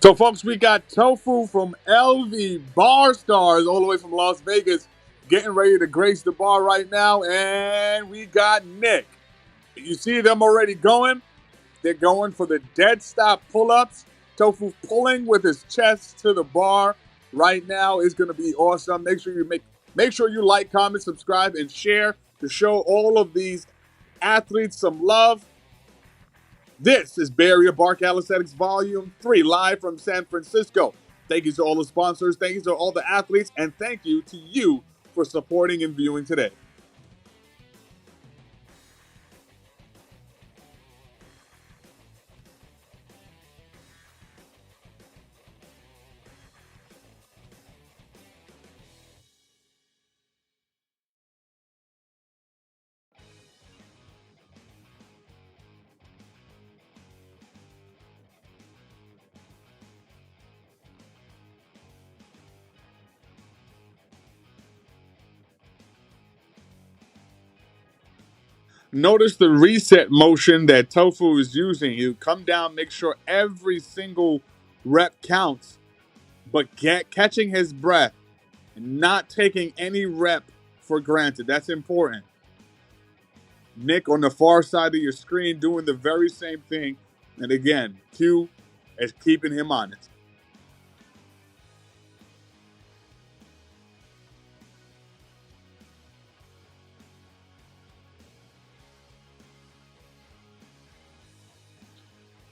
So, folks, we got Tofu from LV Bar Stars all the way from Las Vegas getting ready to grace the bar right now. And we got Nick. You see them already going. They're going for the dead stop pull-ups. Tofu pulling with his chest to the bar right now is going to be awesome. Make sure you like, comment, subscribe, and share to show all of these athletes some love. This is Barrier Bar Calisthenics Volume 3, live from San Francisco. Thank you to all the sponsors, thank you to all the athletes, and thank you to you for supporting and viewing today. Notice the reset motion that Tofu is using. You come down, make sure every single rep counts, but catching his breath and not taking any rep for granted. That's important. Nick on the far side of your screen doing the very same thing. And again, Q is keeping him honest.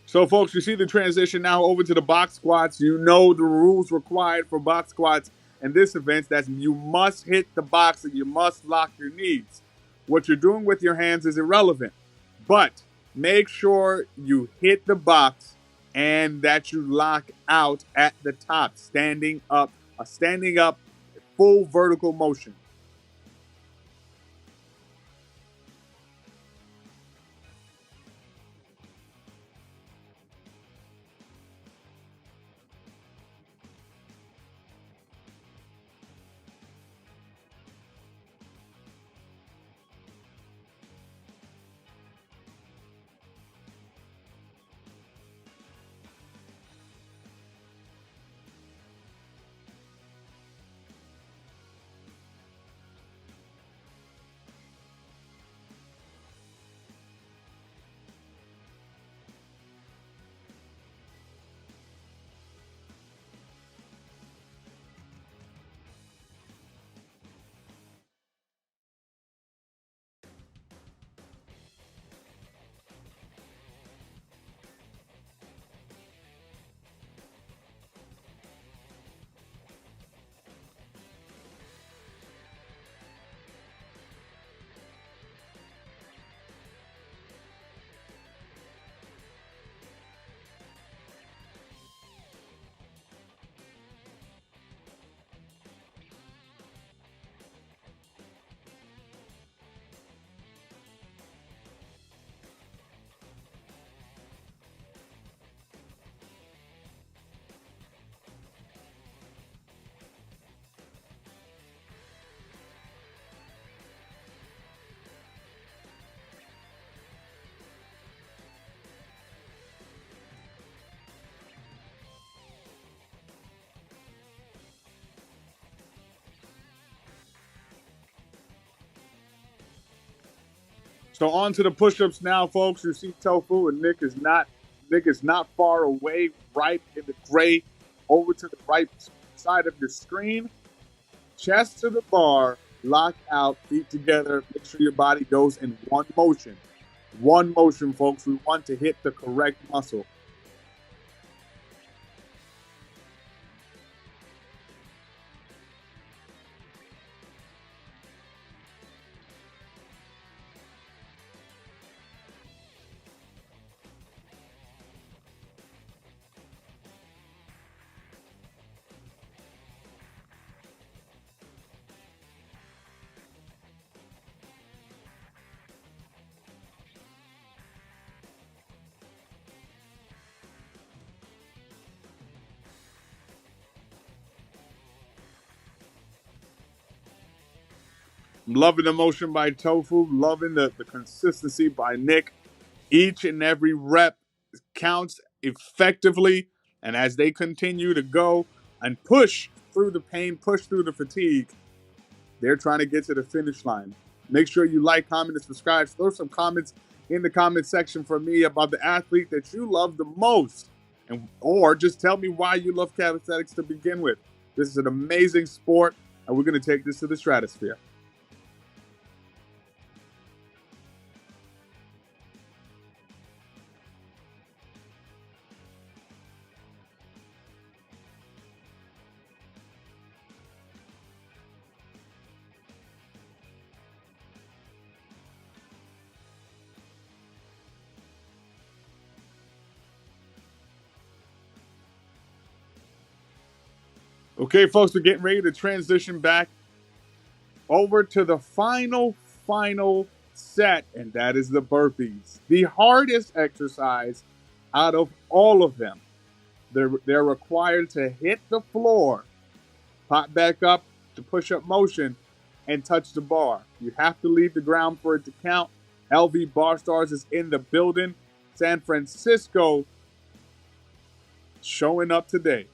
So, folks, you see the transition now over to the box squats. You know the rules required for box squats in this event. That's you must hit the box and you must lock your knees. What you're doing with your hands is irrelevant. But make sure you hit the box and that you lock out at the top, standing up, full vertical motion. So on to the push-ups now, folks. You see Tofu and Nick is not far away, right in the gray, over to the right side of your screen. Chest to the bar, lock out, feet together. Make sure your body goes in one motion. One motion, folks. We want to hit the correct muscle. I'm loving the motion by Tofu, loving the consistency by Nick. Each and every rep counts effectively, And as they continue to go and push through the pain, push through the fatigue, they're trying to get to the finish line. Make sure you like, comment, and subscribe. Throw some comments in the comment section for me about the athlete that you love the most. Or just tell me why you love calisthenics to begin with. This is an amazing sport, and we're going to take this to the stratosphere. Okay, folks, we're getting ready to transition back over to the final set, and that is the burpees. The hardest exercise out of all of them. They're required to hit the floor, pop back up to push-up motion, and touch the bar. You have to leave the ground for it to count. LV Bar Stars is in the building. San Francisco showing up today.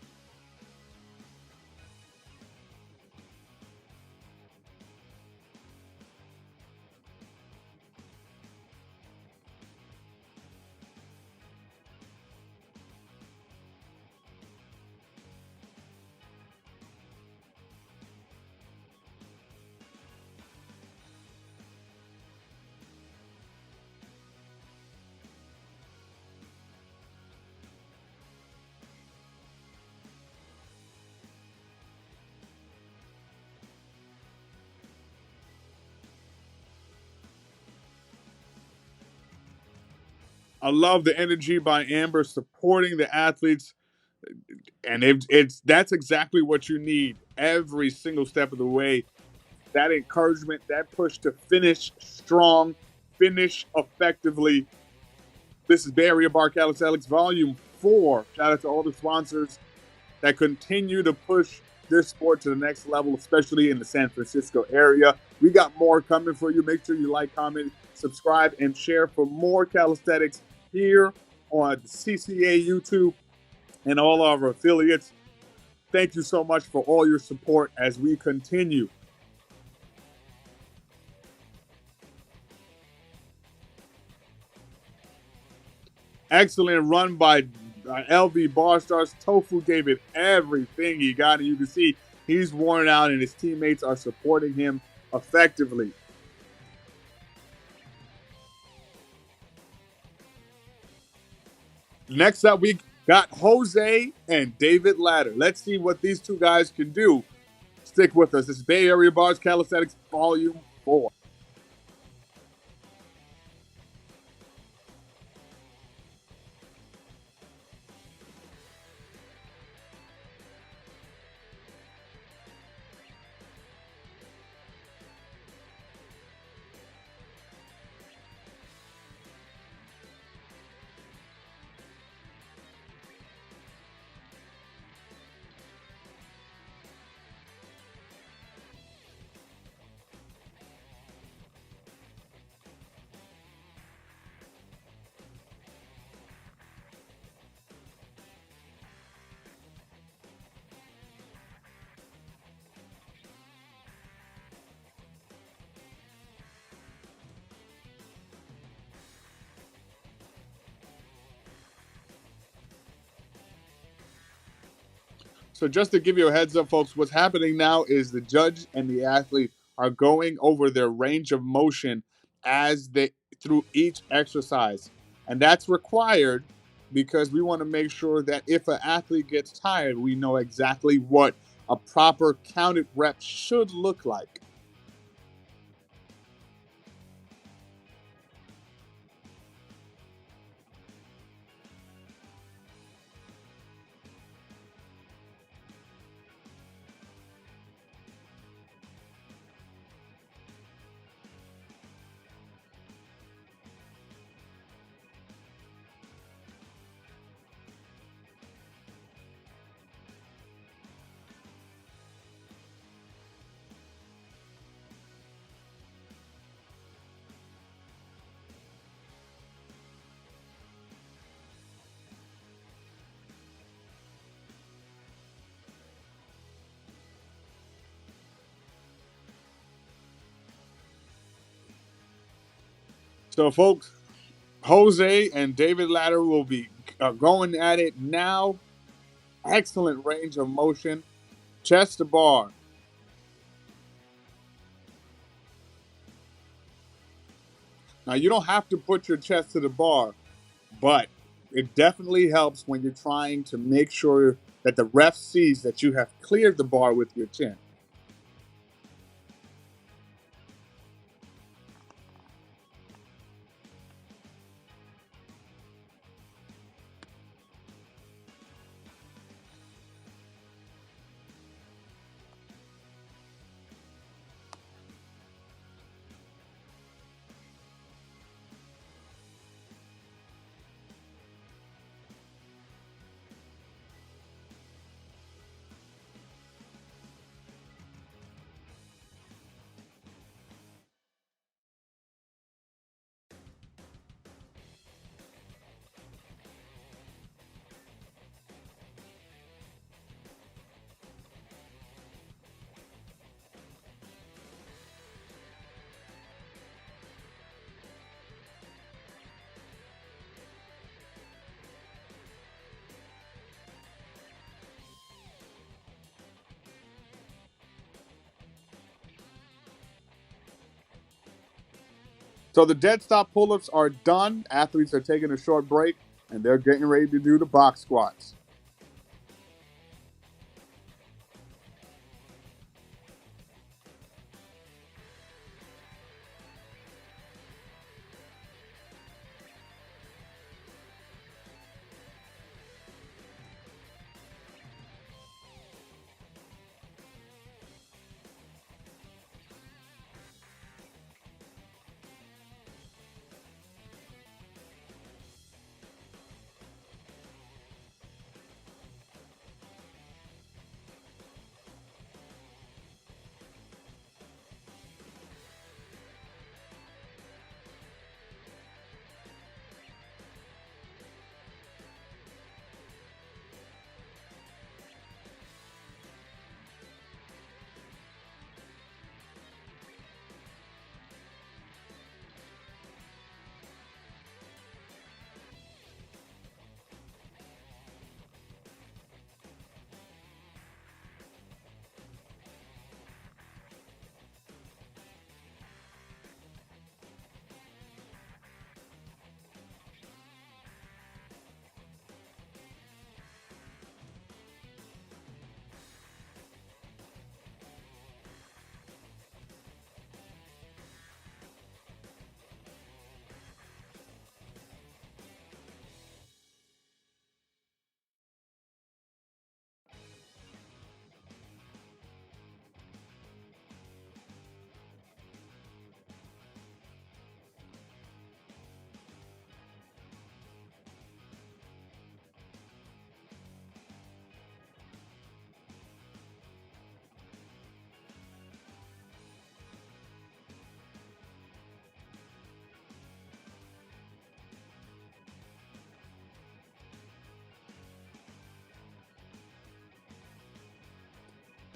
I love the energy by Amber supporting the athletes, and that's exactly what you need every single step of the way. That encouragement, that push to finish strong, finish effectively. This is Bay Area Bar Calisthenics Volume 4. Shout out to all the sponsors that continue to push this sport to the next level, especially in the San Francisco area. We got more coming for you. Make sure you like, comment, subscribe, and share for more calisthenics here on CCA YouTube and all our affiliates. Thank you so much for all your support as we continue. Excellent run by LV Bar Stars. Tofu gave it everything he got, and you can see he's worn out, and his teammates are supporting him effectively. Next up, we got Jose and David Ladder. Let's see what these two guys can do. Stick with us. This is Bay Area Bars Calisthenics Volume 4. So just to give you a heads up, folks, what's happening now is the judge and the athlete are going over their range of motion as they through each exercise. And that's required because we want to make sure that if an athlete gets tired, we know exactly what a proper counted rep should look like. So, folks, Jose and David Latter will be going at it now. Excellent range of motion. Chest to bar. Now, you don't have to put your chest to the bar, but it definitely helps when you're trying to make sure that the ref sees that you have cleared the bar with your chin. So the dead stop pull-ups are done. Athletes are taking a short break, and they're getting ready to do the box squats.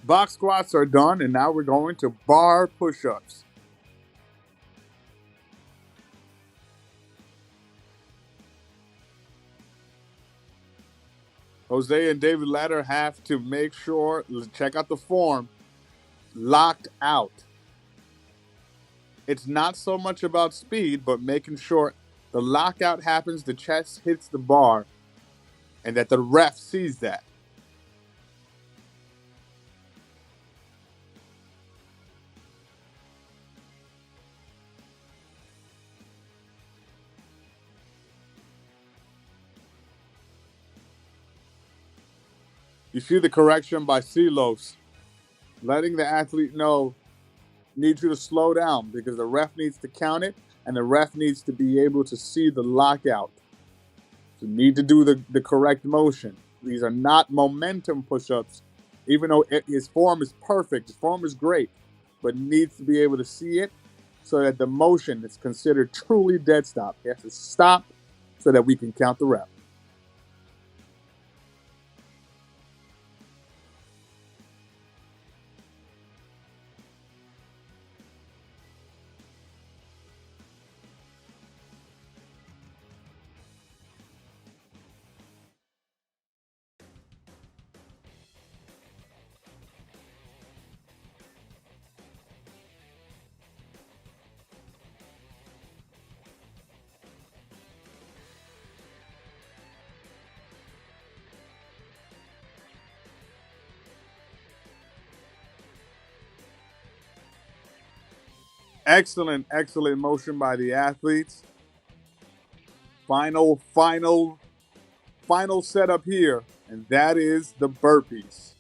Box squats are done, and now we're going to bar push-ups. Jose and David Latter have to make sure, check out the form, locked out. It's not so much about speed, but making sure the lockout happens, the chest hits the bar, and that the ref sees that. You see the correction by Silos, letting the athlete know, need you to slow down because the ref needs to count it and the ref needs to be able to see the lockout. So you need to do the correct motion. These are not momentum push-ups, even though his form is perfect, his form is great, but needs to be able to see it so that the motion is considered truly dead stop. He has to stop so that we can count the rep. Excellent, excellent motion by the athletes. Final setup here, and that is the burpees.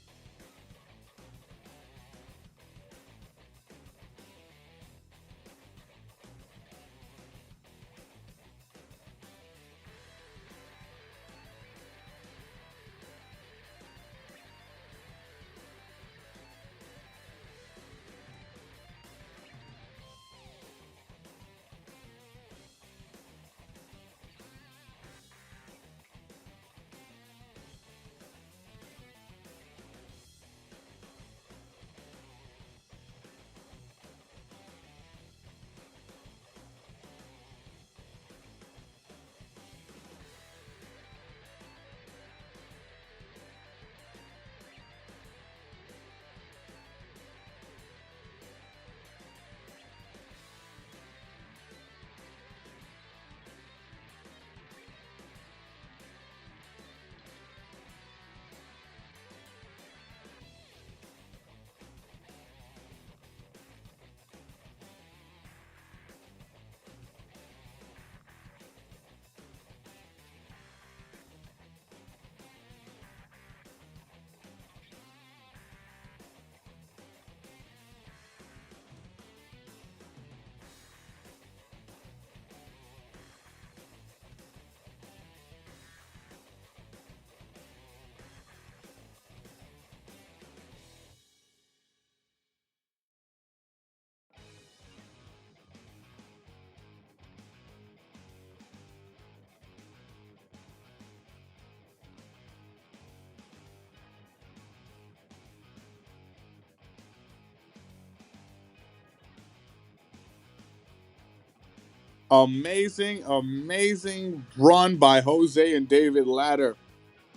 Amazing, amazing run by Jose and David Latter.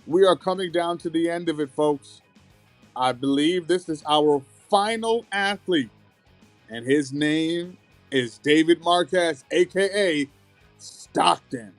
We are coming down to the end of it, folks. I believe this is our final athlete, and his name is David Marquez, aka Stockton.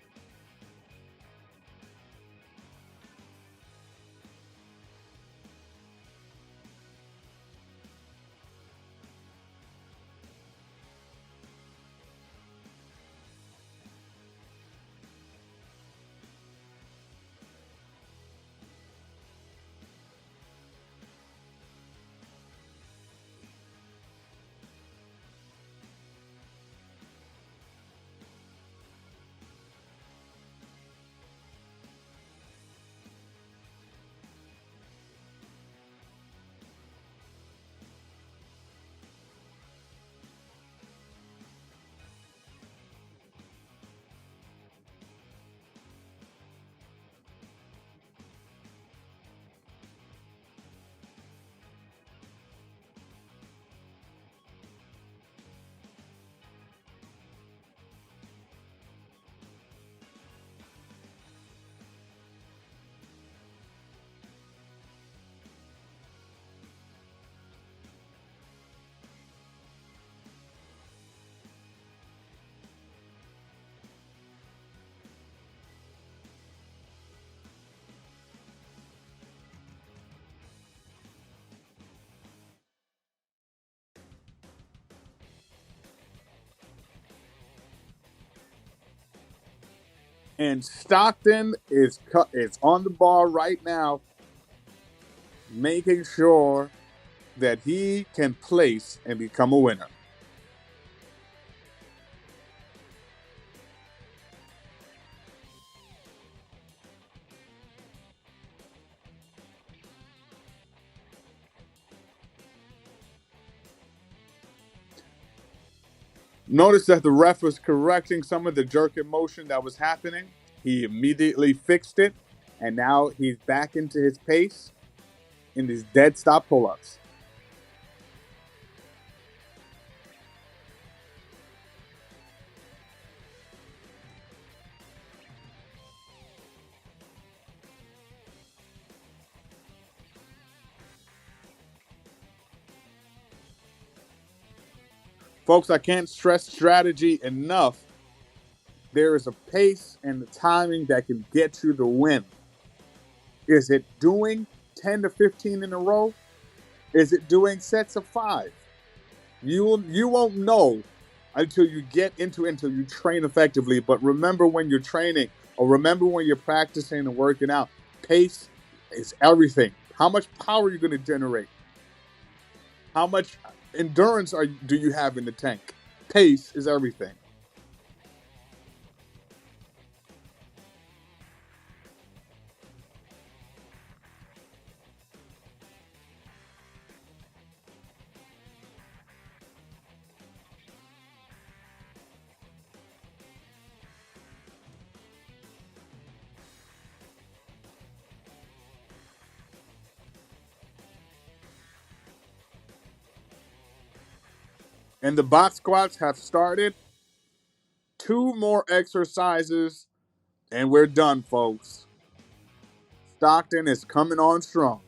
And Stockton is on the bar right now, making sure that he can place and become a winner. Notice that the ref was correcting some of the jerking motion that was happening. He immediately fixed it, and now he's back into his pace in these dead stop pull-ups. Folks, I can't stress strategy enough. There is a pace and the timing that can get you the win. Is it doing 10 to 15 in a row? Is it doing sets of 5? You won't know until you get into it, until you train effectively. But remember when you're training or remember when you're practicing and working out, pace is everything. How much power are you going to generate? How much endurance do you have in the tank? Pace is everything. And the box squats have started. Two more exercises, and we're done, folks. Stockton is coming on strong.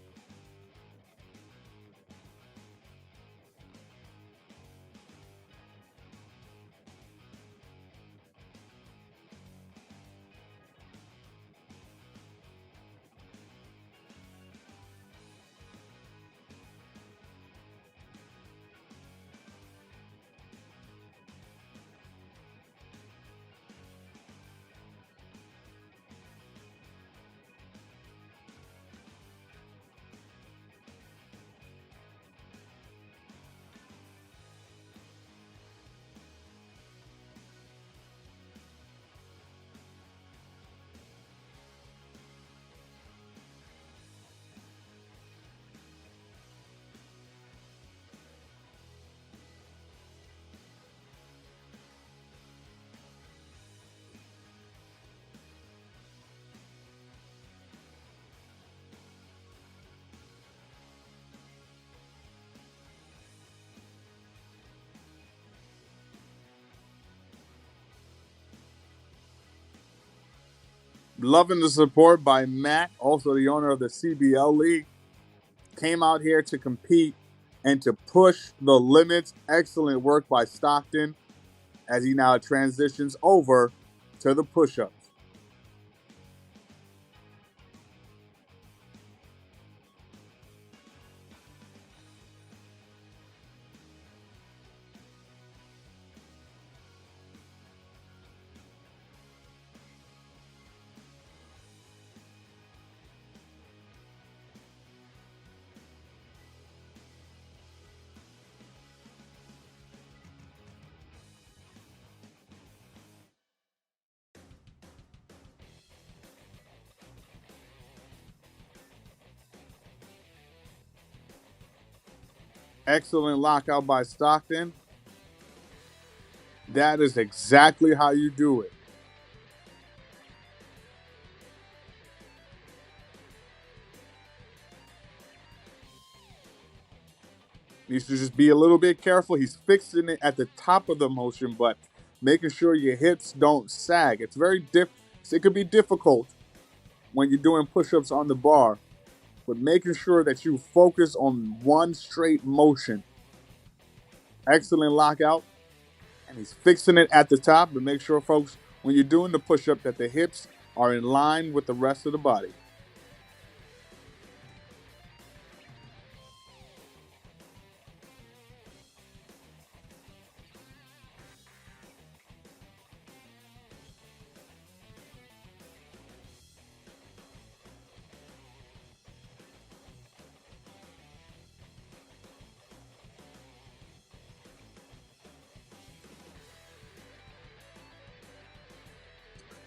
Loving the support by Matt, also the owner of the CBL League. Came out here to compete and to push the limits. Excellent work by Stockton as he now transitions over to the push-ups. Excellent lockout by Stockton. That is exactly how you do it. Needs to just be a little bit careful. He's fixing it at the top of the motion, but making sure your hips don't sag. It's it could be difficult when you're doing push-ups on the bar, but making sure that you focus on one straight motion. Excellent lockout. And he's fixing it at the top, but make sure, folks, when you're doing the push-up that the hips are in line with the rest of the body.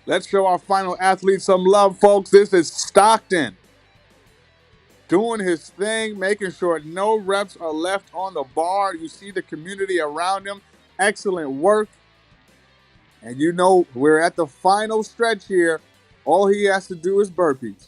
Let's show our final athlete some love, folks. This is Stockton doing his thing, making sure no reps are left on the bar. You see the community around him. Excellent work. And you know we're at the final stretch here. All he has to do is burpees.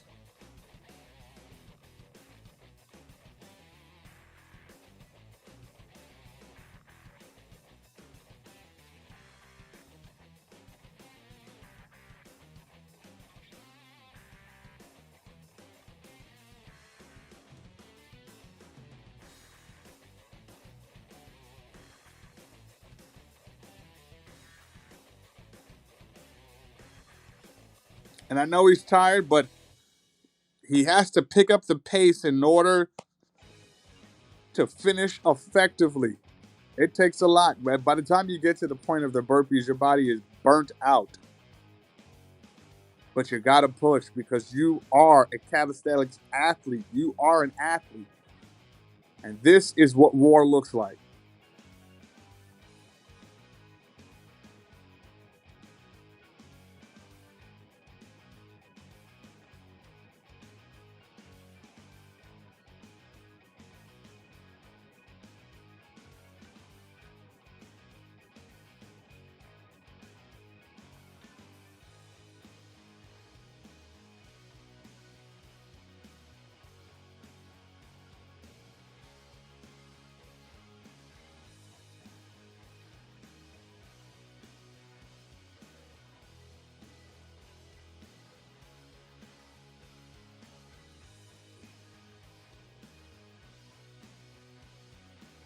And I know he's tired, but he has to pick up the pace in order to finish effectively. It takes a lot, man. By the time you get to the point of the burpees, your body is burnt out. But you got to push because you are a calisthenics athlete. You are an athlete. And this is what war looks like.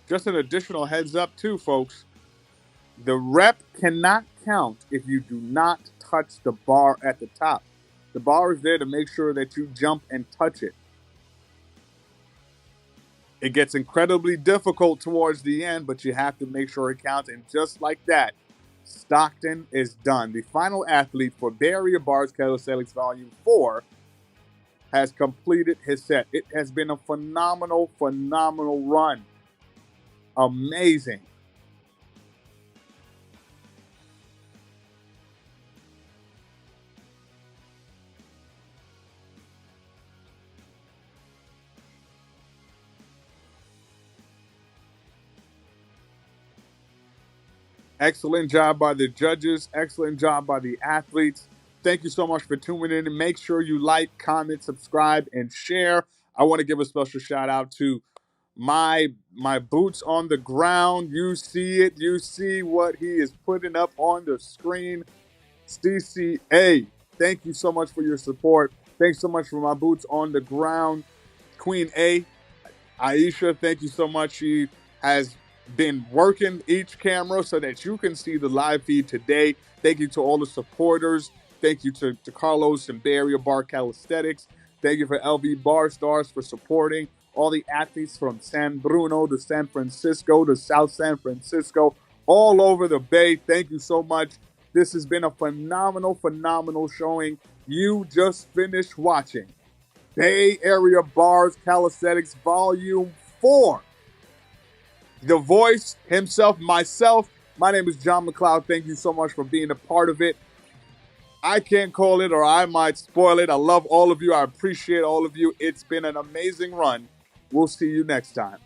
Just an additional heads up, too, folks. The rep cannot count if you do not touch the bar at the top. The bar is there to make sure that you jump and touch it. It gets incredibly difficult towards the end, but you have to make sure it counts. And just like that, Stockton is done. The final athlete for Barrier Bars Calisthenics Volume 4 has completed his set. It has been a phenomenal, phenomenal run. Amazing. Excellent job by the judges. Excellent job by the athletes. Thank you so much for tuning in. And make sure you like, comment, subscribe, and share. I want to give a special shout out to my boots on the ground. You see it. You see what he is putting up on the screen. CCA, thank you so much for your support. Thanks so much for my boots on the ground. Queen A, Aisha, thank you so much. She has been working each camera so that you can see the live feed today. Thank you to all the supporters. Thank you to Carlos and Barrier Bar Calisthenics. Thank you for LV Bar Stars for supporting all the athletes from San Bruno to San Francisco to South San Francisco, all over the Bay. Thank you so much. This has been a phenomenal, phenomenal showing. You just finished watching Bay Area Bars Calisthenics Volume 4. The voice himself, myself. My name is John McLeod. Thank you so much for being a part of it. I can't call it or I might spoil it. I love all of you. I appreciate all of you. It's been an amazing run. We'll see you next time.